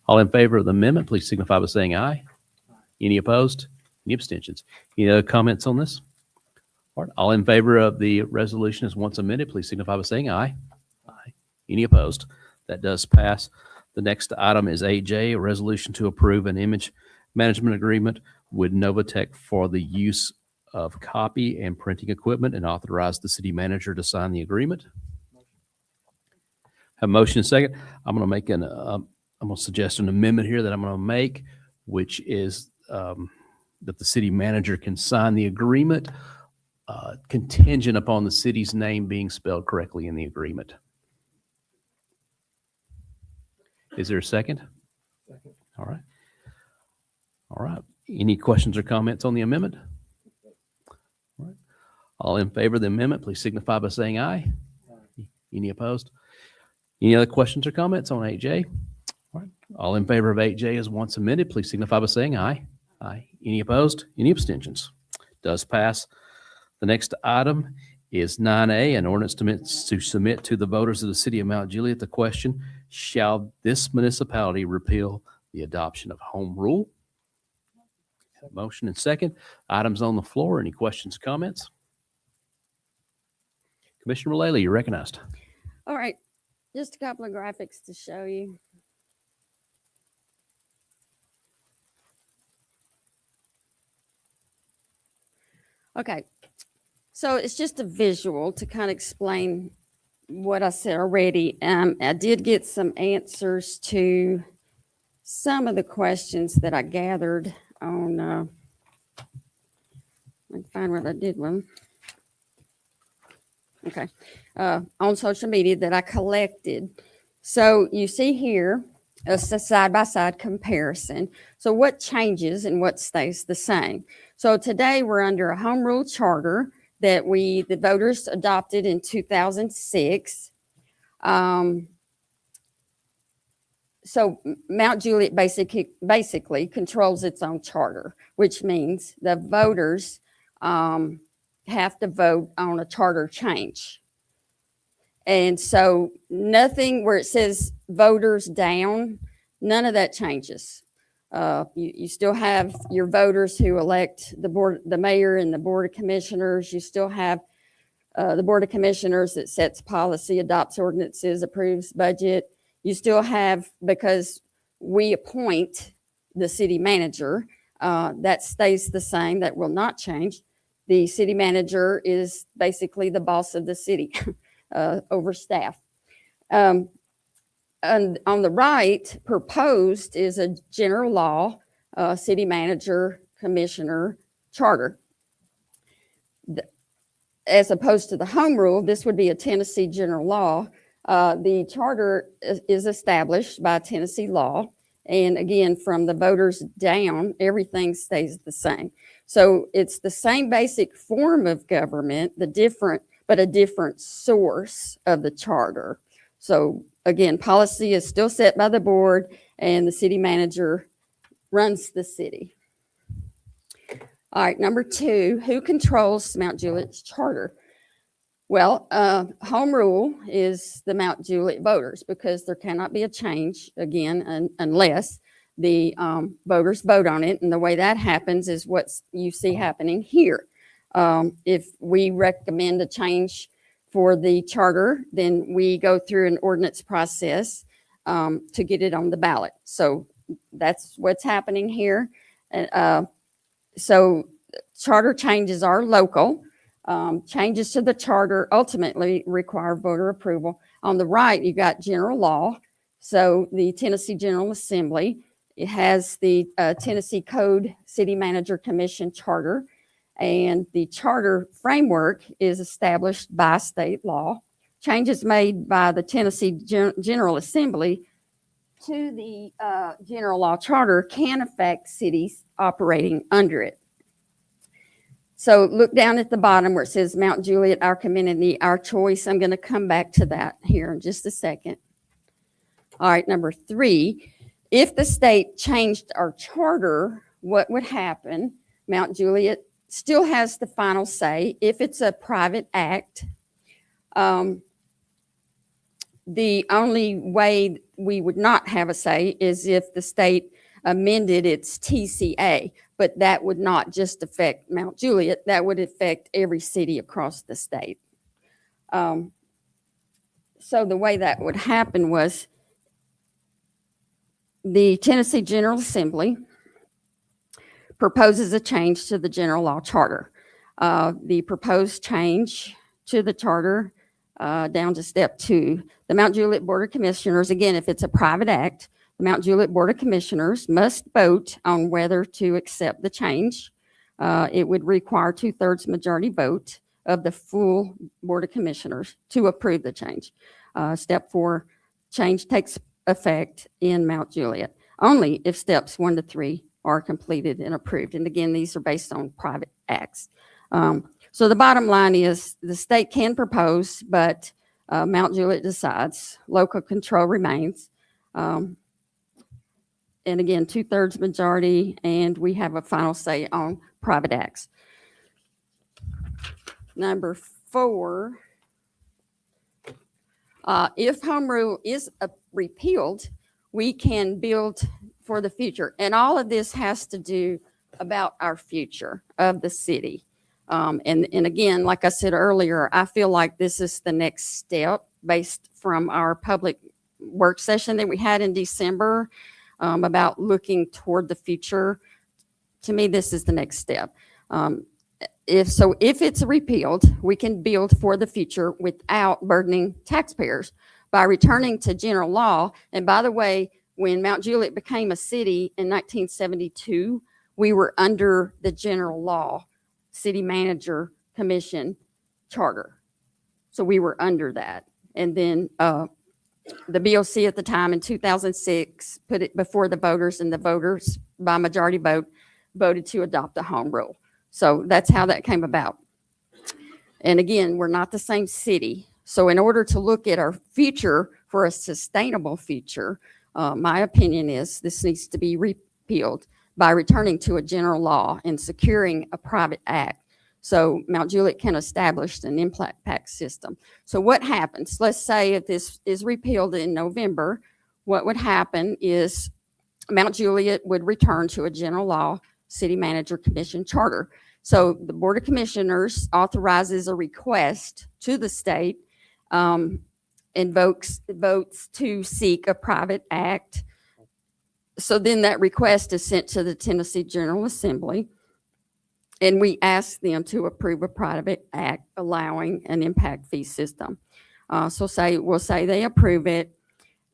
All in favor of the amendment, please signify by saying aye. Any opposed? Any abstentions? Any other comments on this? All right. All in favor of the resolution as once amended, please signify by saying aye. Aye. Any opposed? That does pass. The next item is 8J, a resolution to approve an image management agreement with Novatech for the use of copy and printing equipment and authorize the city manager to sign the agreement. Have a motion and second. I'm going to make I'm going to suggest an amendment here that I'm going to make, which is that the city manager can sign the agreement contingent upon the city's name being spelled correctly in the agreement. Is there a second? Second. All right. All right. Any questions or comments on the amendment? All right. All in favor of the amendment, please signify by saying aye. Aye. Any opposed? Any other questions or comments on 8J? All right. All in favor of 8J as once amended, please signify by saying aye. Aye. Any opposed? Any abstentions? Does pass. The next item is 9A, an ordinance to submit to the voters of the city of Mount Juliet the question, shall this municipality repeal the adoption of home rule? Motion and second. Items on the floor. Any questions, comments? Commissioner Mullally, you're recognized. All right, just a couple of graphics to show you. Okay, so it's just a visual to kind of explain what I said already. I did get some answers to some of the questions that I gathered on, let me find where I did one. Okay, on social media that I collected. So you see here a side-by-side comparison. So what changes and what stays the same? So today we're under a home rule charter that the voters adopted in 2006. So Mount Juliet basically controls its own charter, which means the voters have to vote on a charter change. And so nothing where it says voters down, none of that changes. You still have your voters who elect the mayor and the board of commissioners. You still have the board of commissioners that sets policy, adopts ordinances, approves budget. You still have, because we appoint the city manager. That stays the same. That will not change. The city manager is basically the boss of the city over staff. And on the right, proposed is a general law, city manager, commissioner, charter. As opposed to the home rule, this would be a Tennessee general law. The charter is established by Tennessee law. And again, from the voters down, everything stays the same. So it's the same basic form of government, but a different source of the charter. So again, policy is still set by the board and the city manager runs the city. All right, number 2, who controls Mount Juliet's charter? Well, home rule is the Mount Juliet voters, because there cannot be a change again unless the voters vote on it. And the way that happens is what you see happening here. If we recommend a change for the charter, then we go through an ordinance process to get it on the ballot. So that's what's happening here. So charter changes are local. Changes to the charter ultimately require voter approval. On the right, you got general law. So the Tennessee General Assembly, it has the Tennessee Code City Manager Commission Charter, and the charter framework is established by state law. Changes made by the Tennessee General Assembly to the general law charter can affect cities operating under it. So look down at the bottom where it says Mount Juliet, our community, our choice. I'm going to come back to that here in just a second. All right, number 3, if the state changed our charter, what would happen? Mount Juliet still has the final say. If it's a private act, the only way we would not have a say is if the state amended its TCA, but that would not just affect Mount Juliet, that would affect every city across the state. So the way that would happen was the Tennessee General Assembly proposes a change to the general law charter. The proposed change to the charter down to step 2, the Mount Juliet Board of Commissioners, again, if it's a private act, the Mount Juliet Board of Commissioners must vote on whether to accept the change. It would require 2/3 majority vote of the full Board of Commissioners to approve the change. Step 4, change takes effect in Mount Juliet only if steps 1 to 3 are completed and approved. And again, these are based on private acts. So the bottom line is the state can propose, but Mount Juliet decides. Local control remains. And again, 2/3 majority, and we have a final say on private acts. Number 4, if home rule is repealed, we can build for the future. And all of this has to do about our future of the city. And again, like I said earlier, I feel like this is the next step based from our public work session that we had in December about looking toward the future. To me, this is the next step. If it's repealed, we can build for the future without burdening taxpayers by returning to general law. And by the way, when Mount Juliet became a city in 1972, we were under the general law city manager commission charter. So we were under that. And then the BOC at the time in 2006 put it before the voters, and the voters by majority vote voted to adopt a home rule. So that's how that came about. And again, we're not the same city. So in order to look at our future for a sustainable future, my opinion is this needs to be repealed by returning to a general law and securing a private act. So Mount Juliet can establish an impact system. So what happens? Let's say if this is repealed in November, what would happen is Mount Juliet would return to a general law city manager commission charter. So the Board of Commissioners authorizes a request to the state and votes to seek a private act So then that request is sent to the Tennessee General Assembly, and we ask them to approve a private act allowing an impact fee system. We'll say they approve it.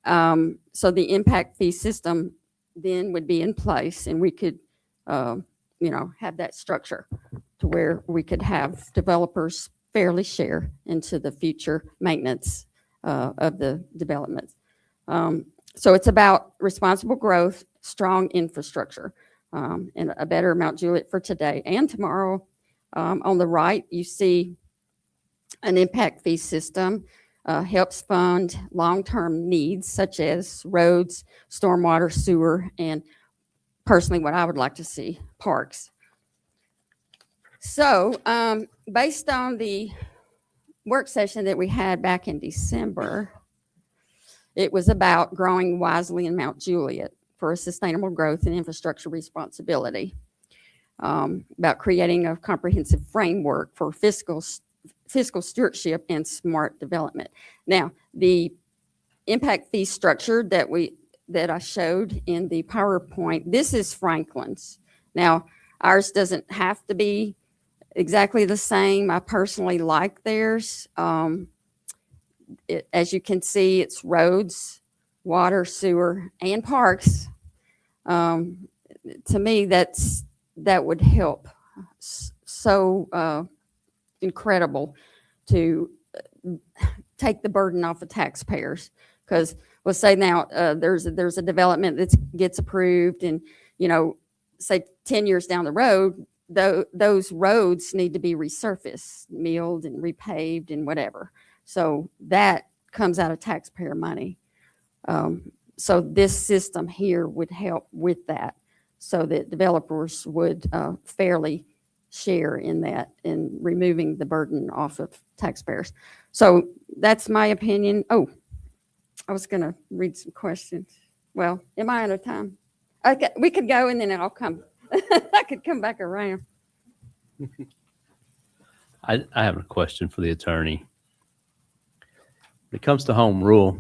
So the impact fee system then would be in place, and we could, have that structure to where we could have developers fairly share into the future maintenance of the developments. So it's about responsible growth, strong infrastructure, and a better Mount Juliet for today and tomorrow. On the right, you see an impact fee system helps fund long-term needs such as roads, stormwater, sewer, and personally what I would like to see, parks. So based on the work session that we had back in December, it was about growing wisely in Mount Juliet for a sustainable growth and infrastructure responsibility, about creating a comprehensive framework for fiscal stewardship and smart development. Now, the impact fee structure that I showed in the PowerPoint, this is Franklin's. Now, ours doesn't have to be exactly the same. I personally like theirs. As you can see, it's roads, water, sewer, and parks. To me, that would help so incredible to take the burden off of taxpayers. Because let's say now there's a development that gets approved, and say 10 years down the road, those roads need to be resurfaced, milled, and repaved, and whatever. So that comes out of taxpayer money. So this system here would help with that, so that developers would fairly share in that and removing the burden off of taxpayers. So that's my opinion. Oh, I was going to read some questions. Well, am I out of time? Okay, we could go and then I'll come. I could come back around. I have a question for the attorney. When it comes to home rule,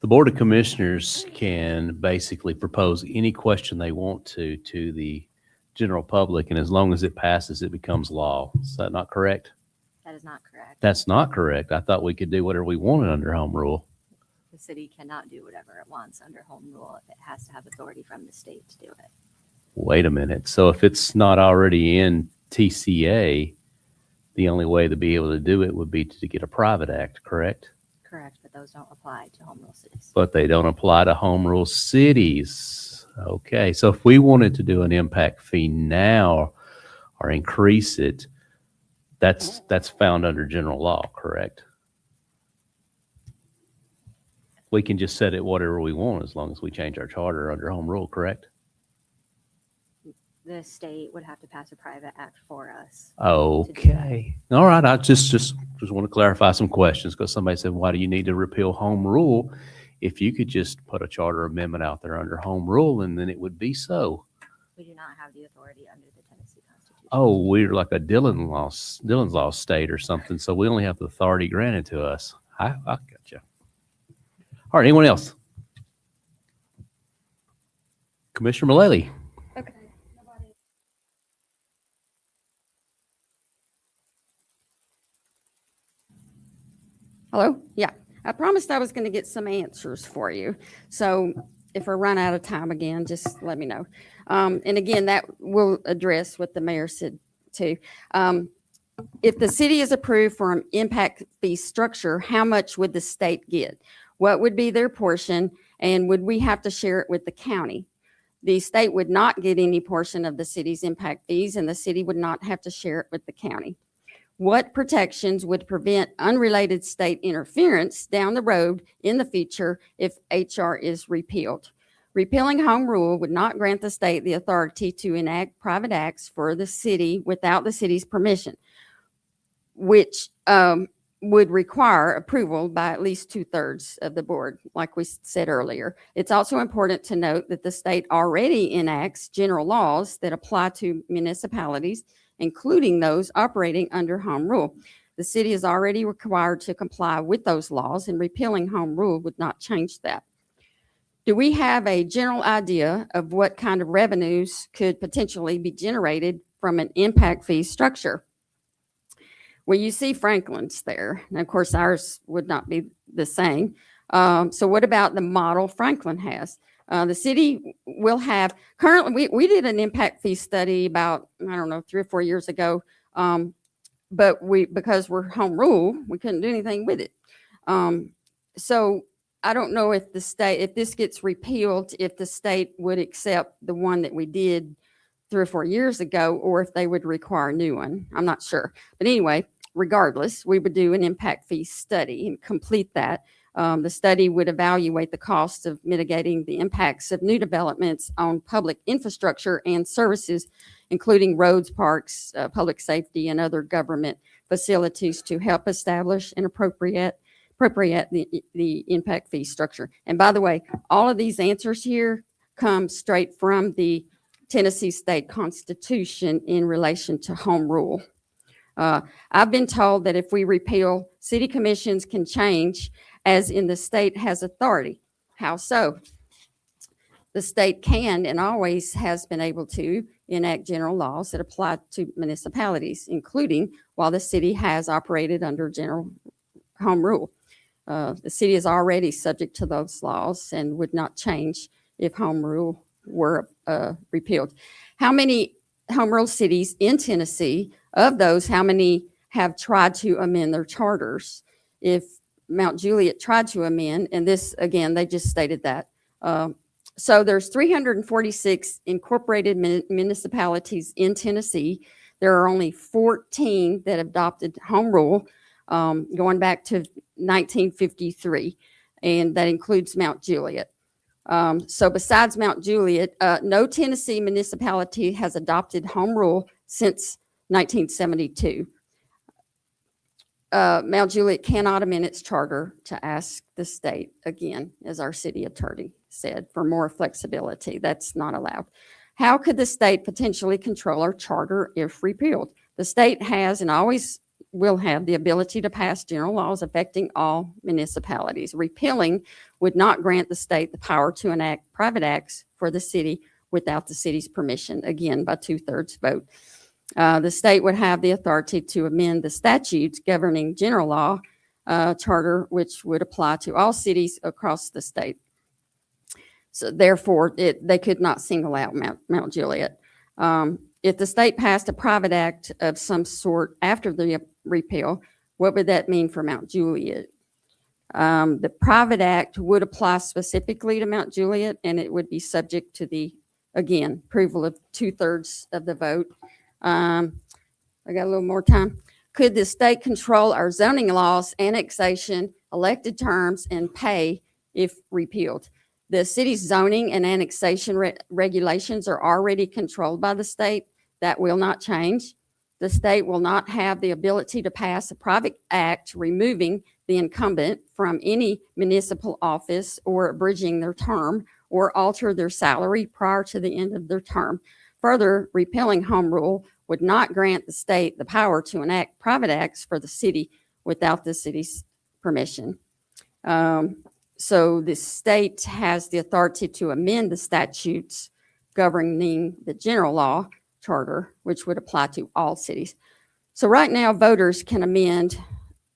the Board of Commissioners can basically propose any question they want to the general public, and as long as it passes, it becomes law. Is that not correct? That is not correct. That's not correct. I thought we could do whatever we wanted under home rule. The city cannot do whatever it wants under home rule. It has to have authority from the state to do it. Wait a minute. So if it's not already in TCA, the only way to be able to do it would be to get a private act, correct? Correct, but those don't apply to home rule cities. But they don't apply to home rule cities. Okay. So if we wanted to do an impact fee now or increase it, that's found under general law, correct? We can just set it whatever we want as long as we change our charter under home rule, correct? The state would have to pass a private act for us. Okay. All right. I just want to clarify some questions, because somebody said, why do you need to repeal home rule? If you could just put a charter amendment out there under home rule, and then it would be so. We do not have the authority under the Tennessee Constitution. Oh, we're like a Dillon's Law state or something, so we only have the authority granted to us. I got you. All right. Anyone else? Commissioner Mullally. Hello? Yeah. I promised I was going to get some answers for you. So if I run out of time again, just let me know. And again, that will address what the mayor said too. If the city is approved for an impact fee structure, how much would the state get? What would be their portion? And would we have to share it with the county? The state would not get any portion of the city's impact fees, and the city would not have to share it with the county. What protections would prevent unrelated state interference down the road in the future if HR is repealed? Repealing home rule would not grant the state the authority to enact private acts for the city without the city's permission, which would require approval by at least 2/3 of the board, like we said earlier. It's also important to note that the state already enacts general laws that apply to municipalities, including those operating under home rule. The city is already required to comply with those laws, and repealing home rule would not change that. Do we have a general idea of what kind of revenues could potentially be generated from an impact fee structure? Well, you see Franklin's there. And of course, ours would not be the same. So what about the model Franklin has? The city will have, currently, we did an impact fee study about, I don't know, 3 or 4 years ago. But because we're home rule, we couldn't do anything with it. So I don't know if if this gets repealed, if the state would accept the one that we did 3 or 4 years ago, or if they would require a new one. I'm not sure. But anyway, regardless, we would do an impact fee study and complete that. The study would evaluate the cost of mitigating the impacts of new developments on public infrastructure and services, including roads, parks, public safety, and other government facilities to help establish and appropriate the impact fee structure. And by the way, all of these answers here come straight from the Tennessee State Constitution in relation to home rule. I've been told that if we repeal, city commissions can change as in the state has authority. How so? The state can and always has been able to enact general laws that apply to municipalities, including while the city has operated under general home rule. The city is already subject to those laws and would not change if home rule were repealed. How many home rule cities in Tennessee, of those, how many have tried to amend their charters? If Mount Juliet tried to amend, and this, again, they just stated that. So there's 346 incorporated municipalities in Tennessee. There are only 14 that adopted home rule going back to 1953, and that includes Mount Juliet. So besides Mount Juliet, no Tennessee municipality has adopted home rule since 1972. Mount Juliet cannot amend its charter to ask the state, again, as our city attorney said, for more flexibility. That's not allowed. How could the state potentially control our charter if repealed? The state has and always will have the ability to pass general laws affecting all municipalities. Repealing would not grant the state the power to enact private acts for the city without the city's permission, again, by 2/3 vote. The state would have the authority to amend the statutes governing general law charter, which would apply to all cities across the state. So therefore, they could not single out Mount Juliet. If the state passed a private act of some sort after the repeal, what would that mean for Mount Juliet? The private act would apply specifically to Mount Juliet, and it would be subject to the, again, approval of 2/3 of the vote. I got a little more time. Could the state control our zoning laws, annexation, elected terms, and pay if repealed? The city's zoning and annexation regulations are already controlled by the state. That will not change. The state will not have the ability to pass a private act removing the incumbent from any municipal office or abridging their term or alter their salary prior to the end of their term. Further, repealing home rule would not grant the state the power to enact private acts for the city without the city's permission. So the state has the authority to amend the statutes governing the general law charter, which would apply to all cities. So right now, voters can amend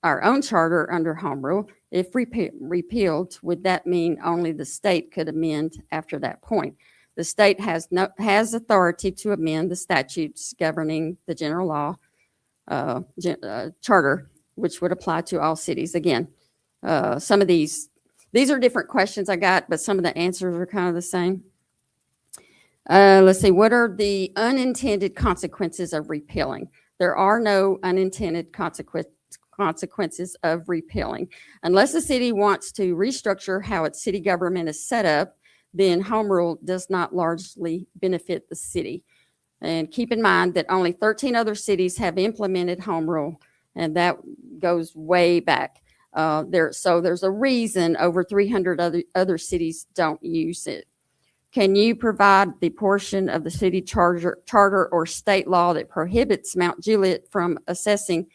our own charter under home rule. If repealed, would that mean only the state could amend after that point? The state has authority to amend the statutes governing the general law charter, which would apply to all cities. Again, some of these are different questions I got, but some of the answers are kind of the same. Let's see, what are the unintended consequences of repealing? There are no unintended consequences of repealing. Unless the city wants to restructure how its city government is set up, then home rule does not largely benefit the city. And keep in mind that only 13 other cities have implemented home rule, and that goes way back. So there's a reason over 300 other cities don't use it. Can you provide the portion of the city charter or state law that prohibits Mount Juliet from assessing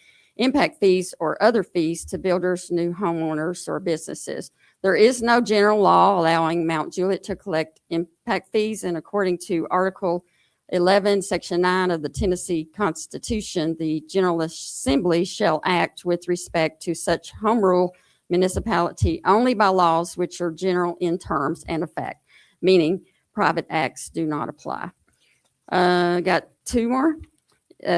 impact fees or other fees to builders, new homeowners, or businesses. There is no general law allowing Mount Juliet to collect impact fees, and according to Article 11, Section 9 of the Tennessee Constitution, the General Assembly shall act with respect to such home rule municipality only by laws which are general in terms and effect, meaning private acts do not apply. Got two more.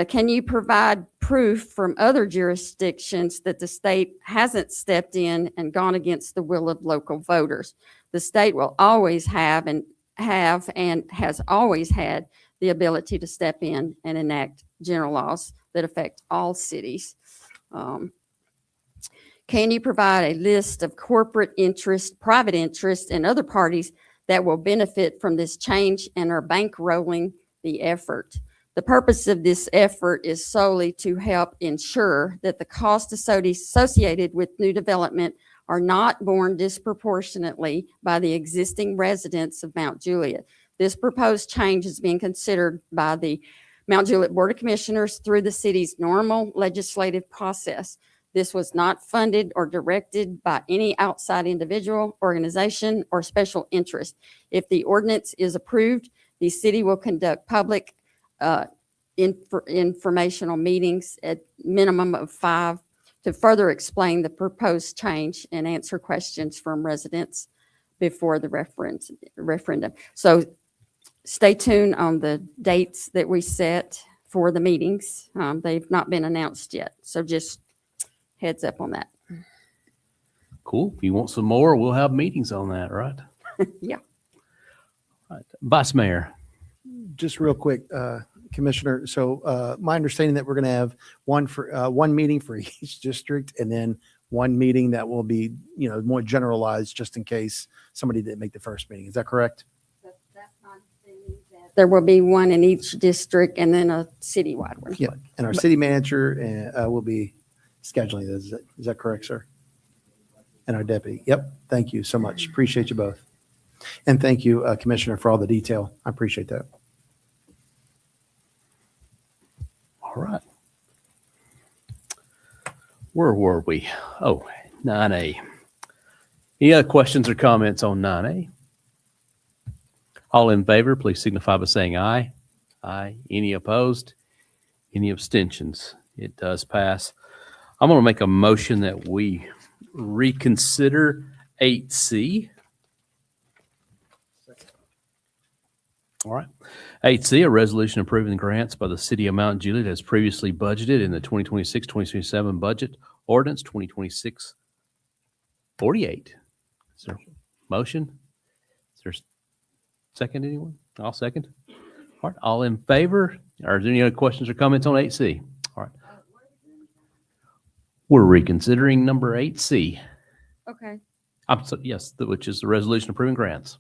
Can you provide proof from other jurisdictions that the state hasn't stepped in and gone against the will of local voters? The state will always have and has always had the ability to step in and enact general laws that affect all cities. Can you provide a list of corporate interest, private interest, and other parties that will benefit from this change and are bankrolling the effort? The purpose of this effort is solely to help ensure that the costs associated with new development are not borne disproportionately by the existing residents of Mount Juliet. This proposed change is being considered by the Mount Juliet Board of Commissioners through the city's normal legislative process. This was not funded or directed by any outside individual, organization, or special interest. If the ordinance is approved, the city will conduct public informational meetings at minimum of 5 to further explain the proposed change and answer questions from residents before the referendum. So stay tuned on the dates that we set for the meetings. They've not been announced yet, so just heads up on that. Cool. If you want some more, we'll have meetings on that, right? Yeah. All right. Vice Mayor. Just real quick, Commissioner, so my understanding that we're going to have one meeting for each district and then one meeting that will be, more generalized just in case somebody didn't make the first meeting. Is that correct? There will be one in each district and then a citywide one. Yeah. And our city manager will be scheduling this. Is that correct, sir? And our deputy. Yep. Thank you so much. Appreciate you both. And thank you, Commissioner, for all the detail. I appreciate that. All right. Where were we? Oh, 9A. Any other questions or comments on 9A? All in favor, please signify by saying aye. Aye. Any opposed? Any abstentions? It does pass. I'm going to make a motion that we reconsider 8C. All right. 8C, a resolution approving grants by the city of Mount Juliet as previously budgeted in the 2026-2027 budget ordinance 2026-48. Is there a motion? Is there a second, anyone? I'll second. All right. All in favor? Are there any other questions or comments on 8C? All right. We're reconsidering number 8C. Okay. Yes, which is the resolution approving grants.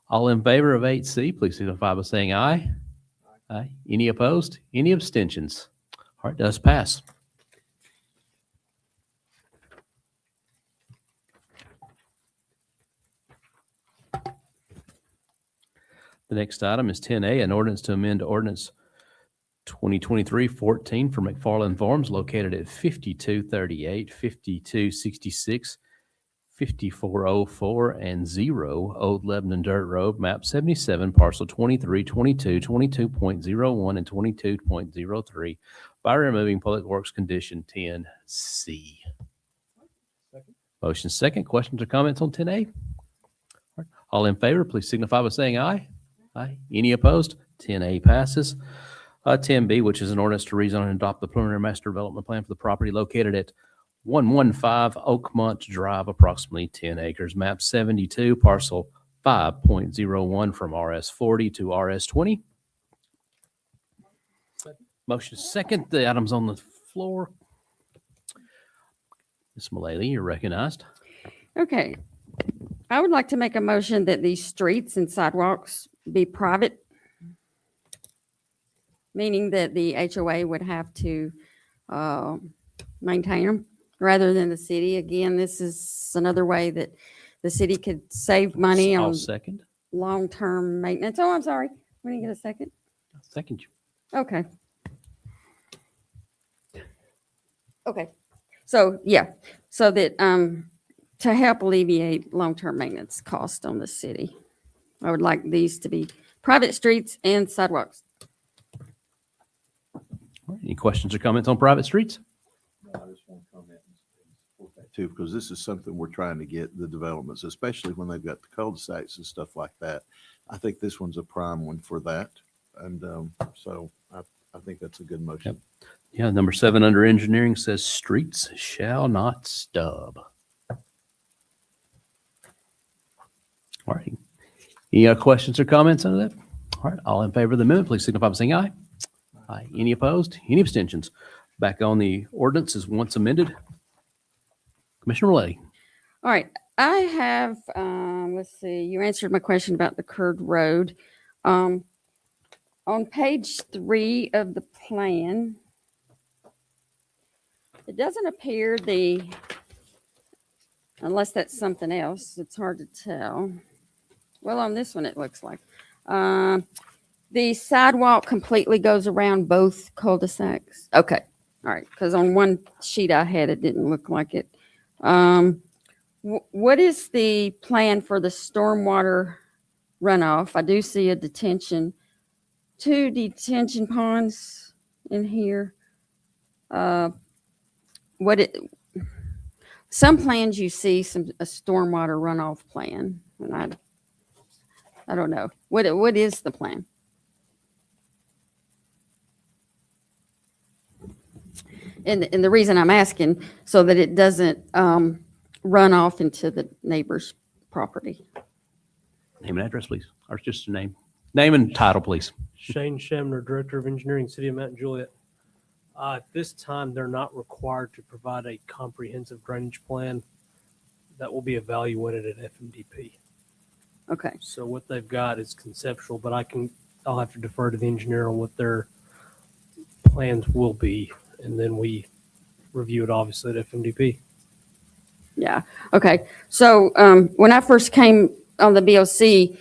All in favor of 8C, please signify by saying aye. Aye. Any opposed? Any abstentions? All right, does pass. The next item is 10A, an ordinance to amend ordinance 2023-14 for McFarland Farms located at 5238, 5266, 5404 and 0 Old Lebanon Dirt Road, map 77, parcel 23, 22, 22.01, and 22.03 by removing Public Works Condition 10C. Motion second. Questions or comments on 10A? All in favor, please signify by saying aye. Aye. Any opposed? 10A passes. 10B, which is an ordinance to rezone and adopt the preliminary master development plan for the property located at 115 Oakmont Drive, approximately 10 acres, map 72, parcel 5.01 from RS40 to RS20. Motion second. The item's on the floor. Ms. Mullally, you're recognized. Okay. I would like to make a motion that these streets and sidewalks be private, meaning that the HOA would have to maintain them rather than the city. Again, this is another way that the city could save money I'll on second. long-term maintenance. Oh, I'm sorry. We didn't get a second. I'll second you. Okay. Okay, so yeah, so that to help alleviate long-term maintenance cost on the city, I would like these to be private streets and sidewalks. All right, any questions or comments on private streets? I just want to comment and support that too, because this is something we're trying to get the developments, especially when they've got the cul-de-sacs and stuff like that. I think this one's a prime one for that. And so I think that's a good motion. Yeah, number 7 under engineering says streets shall not stub. All right. Any other questions or comments on that? All right, all in favor of the amendment, please signify by saying aye. Aye. Any opposed? Any abstentions? Back on the ordinance is once amended. Commissioner Rowley. All right, I have, let's see, you answered my question about the curved road. On page 3 of the plan, it doesn't appear unless that's something else, it's hard to tell. Well, on this one, it looks like. The sidewalk completely goes around both cul-de-sacs. Okay, all right, because on one sheet I had, it didn't look like it. What is the plan for the stormwater runoff? I do see a 2 detention ponds in here. Some plans you see a stormwater runoff plan, and I don't know. What is the plan? And the reason I'm asking, so that it doesn't run off into the neighbor's property. Name and address, please. Or just your name. Name and title, please. Shane Shamner, Director of Engineering, City of Mount Juliet. At this time, they're not required to provide a comprehensive drainage plan that will be evaluated at FMDP. Okay, So what they've got is conceptual, but I'll have to defer to the engineer on what their plans will be, and then we review it obviously at FMDP. yeah, okay. So when I first came on the BOC,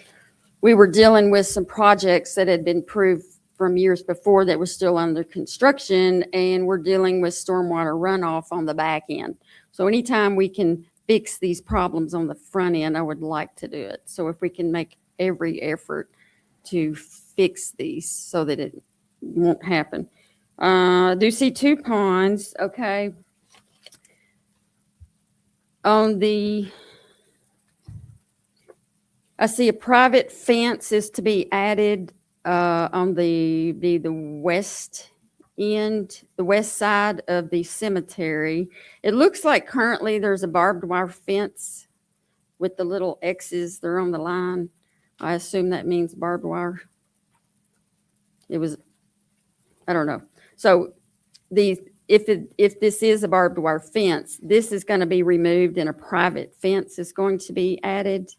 we were dealing with some projects that had been approved from years before that were still under construction, and we're dealing with stormwater runoff on the back end. So anytime we can fix these problems on the front end, I would like to do it. So if we can make every effort to fix these so that it won't happen. I do see 2 ponds, okay. I see a private fence is to be added on the west end, the west side of the cemetery. It looks like currently there's a barbed wire fence with the little X's. They're on the line. I assume that means barbed wire. I don't know. So if this is a barbed wire fence, this is going to be removed and a private fence is going to be added.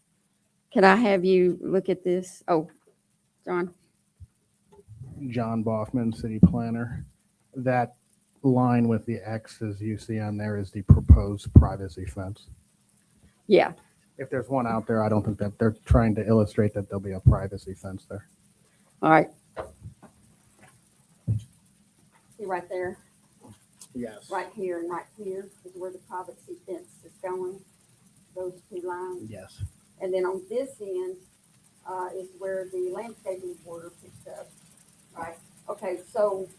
Could I have you look at this? Oh, John. John Boffman, city planner. That line with the X's you see on there is the proposed privacy fence. Yeah. If there's one out there, I don't think that they're trying to illustrate that there'll be a privacy fence there. All right. See right there, Yes. right here and right here is where the privacy fence is going, those 2 lines. Yes. And then on this end is where the landscaping border picks up, right? Okay, so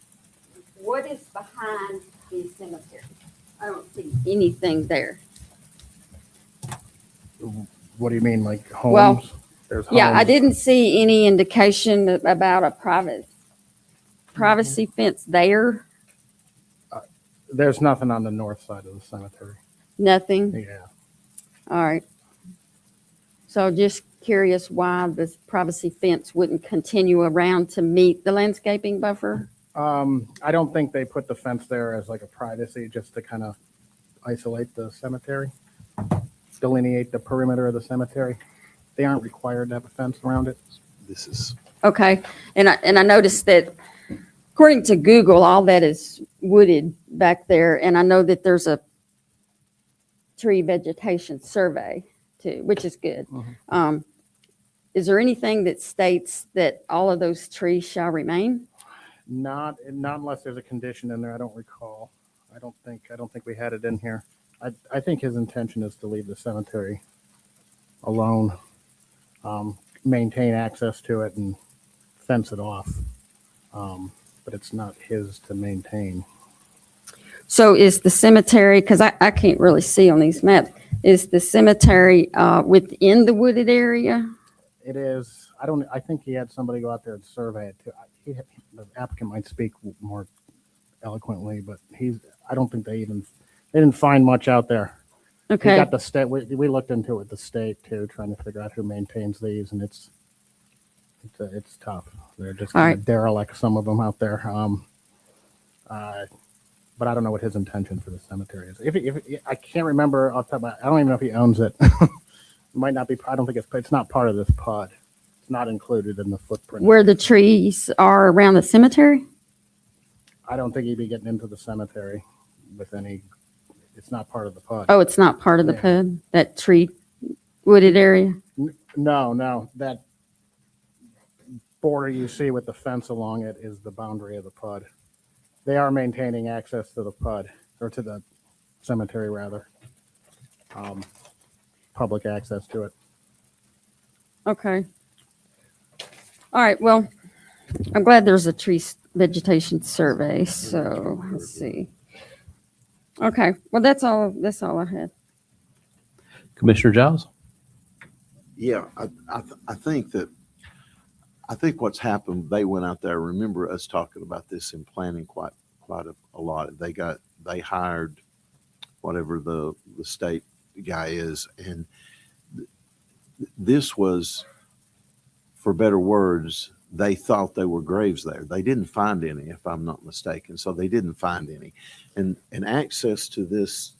what is behind the cemetery? I don't see anything there. What do you mean, like homes? Well, There's yeah, I homes. didn't see any indication about a privacy fence there. There's nothing on the north side of the cemetery. Nothing. Yeah. All right. So just curious why this privacy fence wouldn't continue around to meet the landscaping buffer? I don't think they put the fence there as like a privacy, just to kind of isolate the cemetery, delineate the perimeter of the cemetery. They aren't required to have a fence around it. This is, Okay. And I noticed that according to Google, all that is wooded back there. And I know that there's a tree vegetation survey too, which is good. Is there anything that states that all of those trees shall remain? Not unless there's a condition in there. I don't recall. I don't think we had it in here. I think his intention is to leave the cemetery alone, maintain access to it and fence it off. But it's not his to maintain. So is the cemetery, because I can't really see on these maps, is the cemetery within the wooded area? It is, I think he had somebody go out there and survey it too. The applicant might speak more eloquently, but I don't think they didn't find much out there. We Okay, got the state, we looked into it with the state too, trying to figure out who maintains these, and it's tough. They're just All kind right. of derelict, some of them out there. But I don't know what his intention for the cemetery is. If I can't remember off the top of my, I don't even know if he owns it. It might not be, I don't think it's not part of this PUD. It's not included in the footprint. where the trees are around the cemetery? I don't think he'd be getting into the cemetery with any, it's not part of the PUD. Oh, it's not part of the Yeah. PUD, that tree wooded area? No, that border you see with the fence along it is the boundary of the PUD. They are maintaining access to the PUD, or to the cemetery rather. Public access to it. Okay. All right, well, I'm glad there's a tree vegetation survey, so let's see. Okay, well, that's all I had. Commissioner Giles? Yeah, I think what's happened, they went out there, remember us talking about this in planning quite a lot. They hired whatever the state guy is, and this was, for better words, they thought there were graves there. They didn't find any, if I'm not mistaken. So they didn't find any. And access to this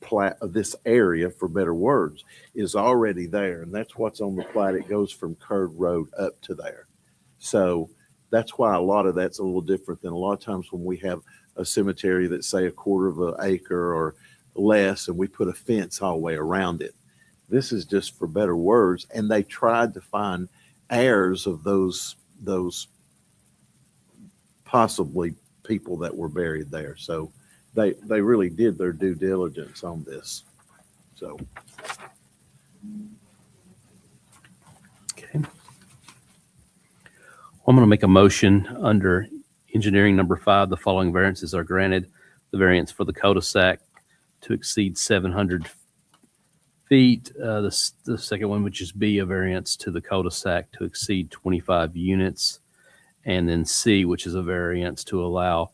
plat of this area, for better words, is already there. And that's what's on the plat. It goes from Curd Road up to there. So that's why a lot of that's a little different than a lot of times when we have a cemetery that's, say, a quarter of an acre or less, and we put a fence all the way around it. This is just for better words. And they tried to find heirs of those possibly people that were buried there. So they really did their due diligence on this. So. Okay. I'm going to make a motion under engineering number 5. The following variances are granted. The variance for the cul-de-sac to exceed 700 feet. The second one would just be a variance to the cul-de-sac to exceed 25 units. And then C, which is a variance to allow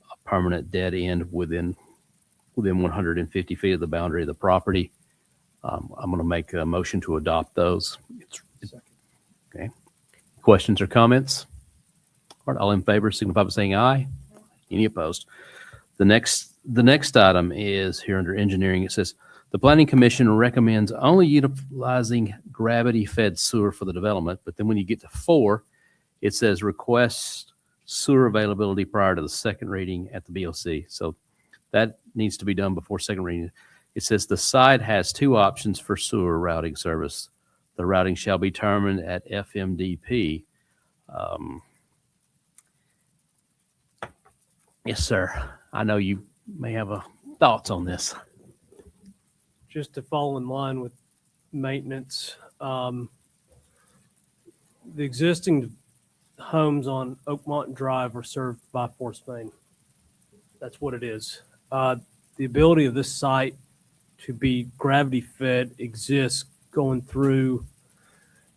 a permanent dead end within 150 feet of the boundary of the property. I'm going to make a motion to adopt those. Okay. Questions or comments? All right, all in favor, signify by saying aye. Any opposed? The next item is here under engineering. It says, the Planning Commission recommends only utilizing gravity-fed sewer for the development, but then when you get to 4, it says request sewer availability prior to the second reading at the BOC. So that needs to be done before second reading. It says the site has 2 options for sewer routing service. The routing shall be determined at FMDP. Yes, sir. I know you may have thoughts on this. Just to fall in line with maintenance, the existing homes on Oakmont Drive are served by force main. That's what it is. The ability of this site to be gravity fed exists going through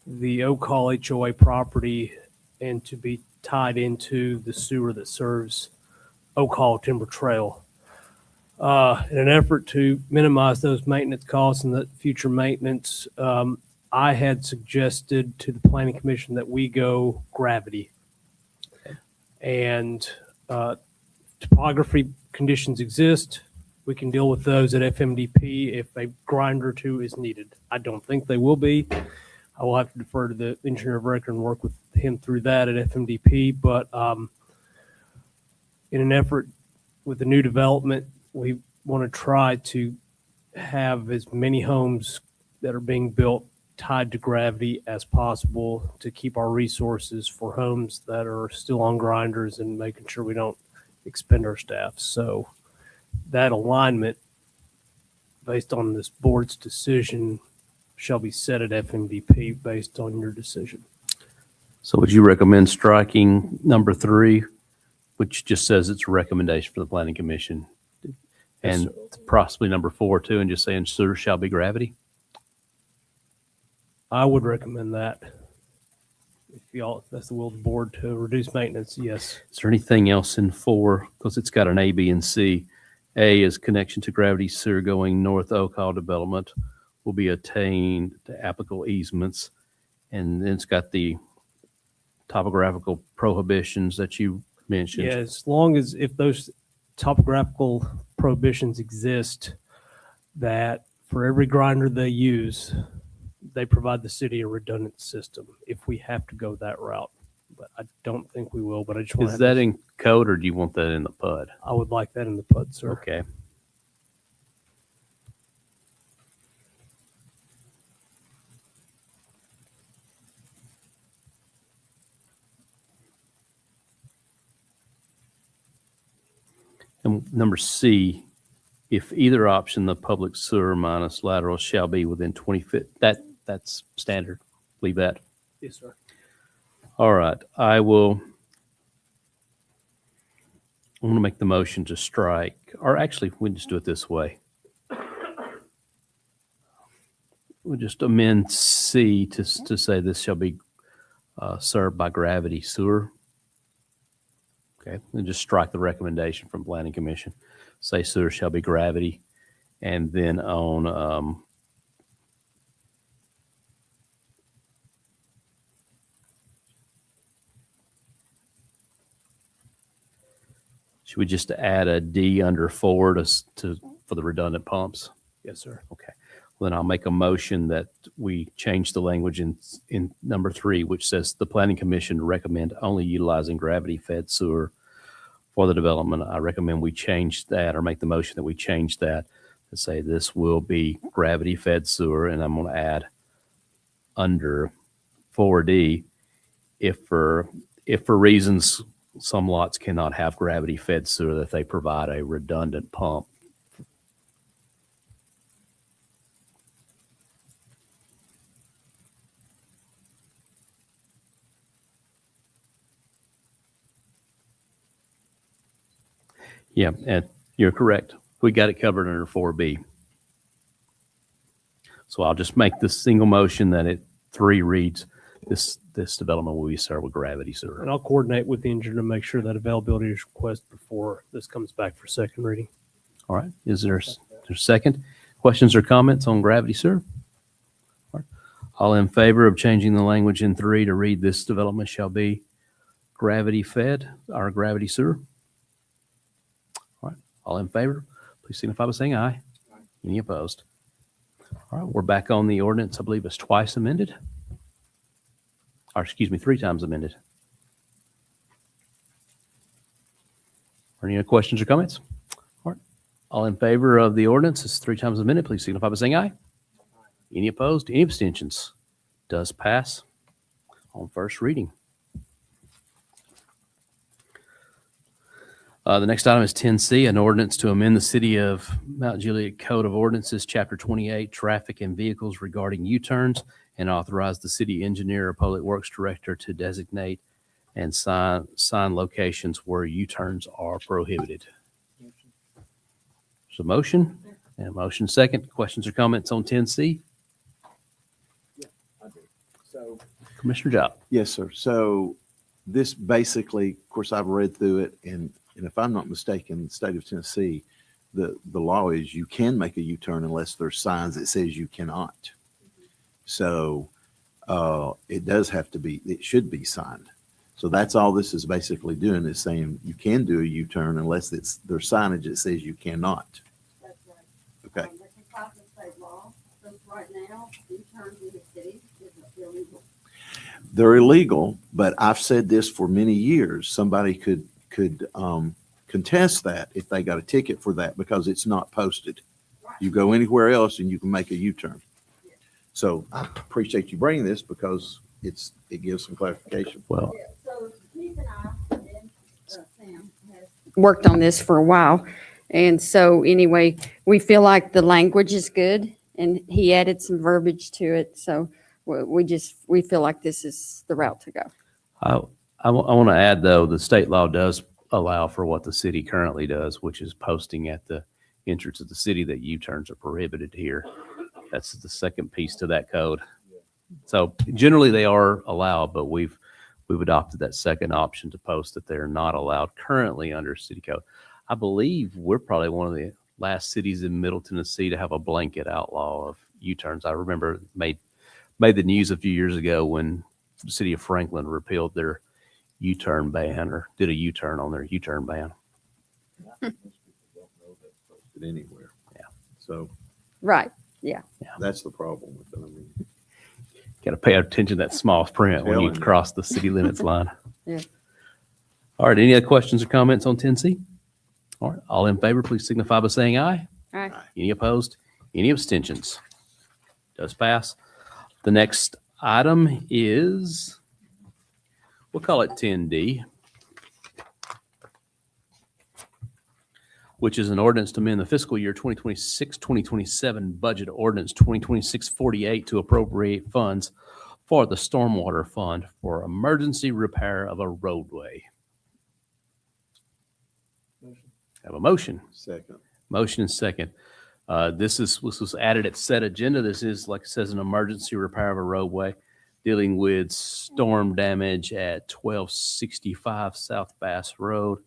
the Oak Hall HOA property and to be tied into the sewer that serves Oak Hall Timber Trail. In an effort to minimize those maintenance costs and the future maintenance, I had suggested to the Planning Commission that we go gravity. And topography conditions exist. We can deal with those at FMDP if a grind or 2 is needed. I don't think they will be. I will have to defer to the engineer of record and work with him through that at FMDP. But in an effort with the new development, we want to try to have as many homes that are being built tied to gravity as possible to keep our resources for homes that are still on grinders and making sure we don't expend our staff. So that alignment, based on this board's decision, shall be set at FMDP based on your decision. So would you recommend striking number 3, which just says it's a recommendation for the planning commission? Yes, And possibly number 4 too, and just saying sewer shall be gravity? I would recommend that. If y'all, if that's the will of the board to reduce maintenance, yes. Is there anything else in 4? Because it's got an A, B, and C. A is connection to gravity sewer going north Oak Hall development will be attained to applicable easements. And then it's got the topographical prohibitions that you mentioned. Yeah, as long as if those topographical prohibitions exist, that for every grinder they use, they provide the city a redundant system if we have to go that route. But I don't think we will, but I just want Is that in code or do you want that in the PUD? I would like that in the PUD, sir. Okay. And number C, if either option, the public sewer minus lateral shall be within 20 feet. That's standard. Leave that. Yes, sir. All right. I want to make the motion to strike, or actually, we can just do it this way. We'll just amend C to say this shall be served by gravity sewer. Okay, and just strike the recommendation from Planning Commission. Say sewer shall be gravity. And then on should we just add a D under 4 for the redundant pumps? Yes, sir. Okay. Well, then I'll make a motion that we change the language in number 3, which says the Planning Commission recommend only utilizing gravity-fed sewer for the development. I recommend we change that, or make the motion that we change that to say this will be gravity-fed sewer, and I'm going to add under 4D, if for reasons some lots cannot have gravity-fed sewer, that they provide a redundant pump. Yeah, and you're correct. We got it covered under 4B. So I'll just make this single motion that it 3 reads, this development will be served with gravity sewer. And I'll coordinate with the engineer to make sure that availability is requested before this comes back for second reading. All right. Is there a second? Questions or comments on gravity sewer? All right. All in favor of changing the language in 3 to read this development shall be gravity fed or gravity sewer? All right. All in favor, please signify by saying aye. Any opposed? All right. We're back on the ordinance. I believe it's twice amended. Or excuse me, 3 times amended. Are any other questions or comments? All right. All in favor of the ordinance is 3 times amended. Please signify by saying aye. Any opposed? Any abstentions? Does pass on first reading. The next item is 10C, an ordinance to amend the City of Mount Juliet Code of Ordinances, Chapter 28, Traffic and Vehicles regarding U-turns, and authorize the city engineer or public works director to designate and sign locations where U-turns are prohibited. So motion and a motion second. Questions or comments on 10C? So, Commissioner Job. yes, sir. So this basically, of course, I've read through it, and if I'm not mistaken, the state of Tennessee, the law is you can make a U-turn unless there's signs that says you cannot. So it does have to be, it should be signed. So that's all this is basically doing, is saying you can do a U-turn unless there's signage that says you cannot. That's right. Okay. That's a copy of state law. So right now, U-turns in the city is illegal. They're illegal, but I've said this for many years. Somebody could contest that if they got a ticket for that because it's not posted. You go anywhere else and you can make a U-turn. So I appreciate you bringing this because it gives some clarification. Well, Yeah, so Keith and I, and Sam has worked on this for a while. And so anyway, we feel like the language is good and he added some verbiage to it. So we feel like this is the route to go. I want to add, though, the state law does allow for what the city currently does, which is posting at the entrance of the city that U-turns are prohibited here. That's the second piece to that code. So generally they are allowed, but we've adopted that second option to post that they're not allowed currently under city code. I believe we're probably one of the last cities in Middle Tennessee to have a blanket outlaw of U-turns. I remember made the news a few years ago when the city of Franklin repealed their U-turn ban or did a U-turn on their U-turn ban. Anywhere. Yeah. So Right. Yeah. that's the problem with it. I mean, Got to pay attention to that small print when you Telling you. cross the city limits line. Yeah. All right. Any other questions or comments on 10C? All right. All in favor, please signify by saying aye. All right. Any opposed? Any abstentions? Does pass. The next item is, we'll call it 10D, which is an ordinance to amend the fiscal year 2026-2027 budget ordinance 2026-48 to appropriate funds for the stormwater fund for emergency repair of a roadway. Have a motion. second. Motion and second. This was added at set agenda. This is, like it says, an emergency repair of a roadway dealing with storm damage at 1265 South Bass Road.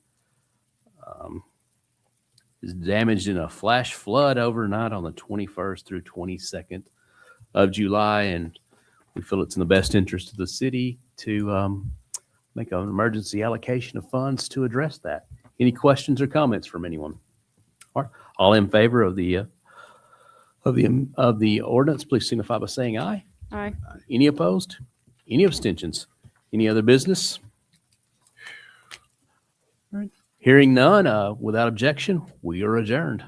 Is damaged in a flash flood overnight on the 21st through 22nd of July, and we feel it's in the best interest of the city to make an emergency allocation of funds to address that. Any questions or comments from anyone? All in favor of the ordinance, please signify by saying aye. Aye. Any opposed? Any abstentions? Any other business? All right. Hearing none, without objection, we are adjourned.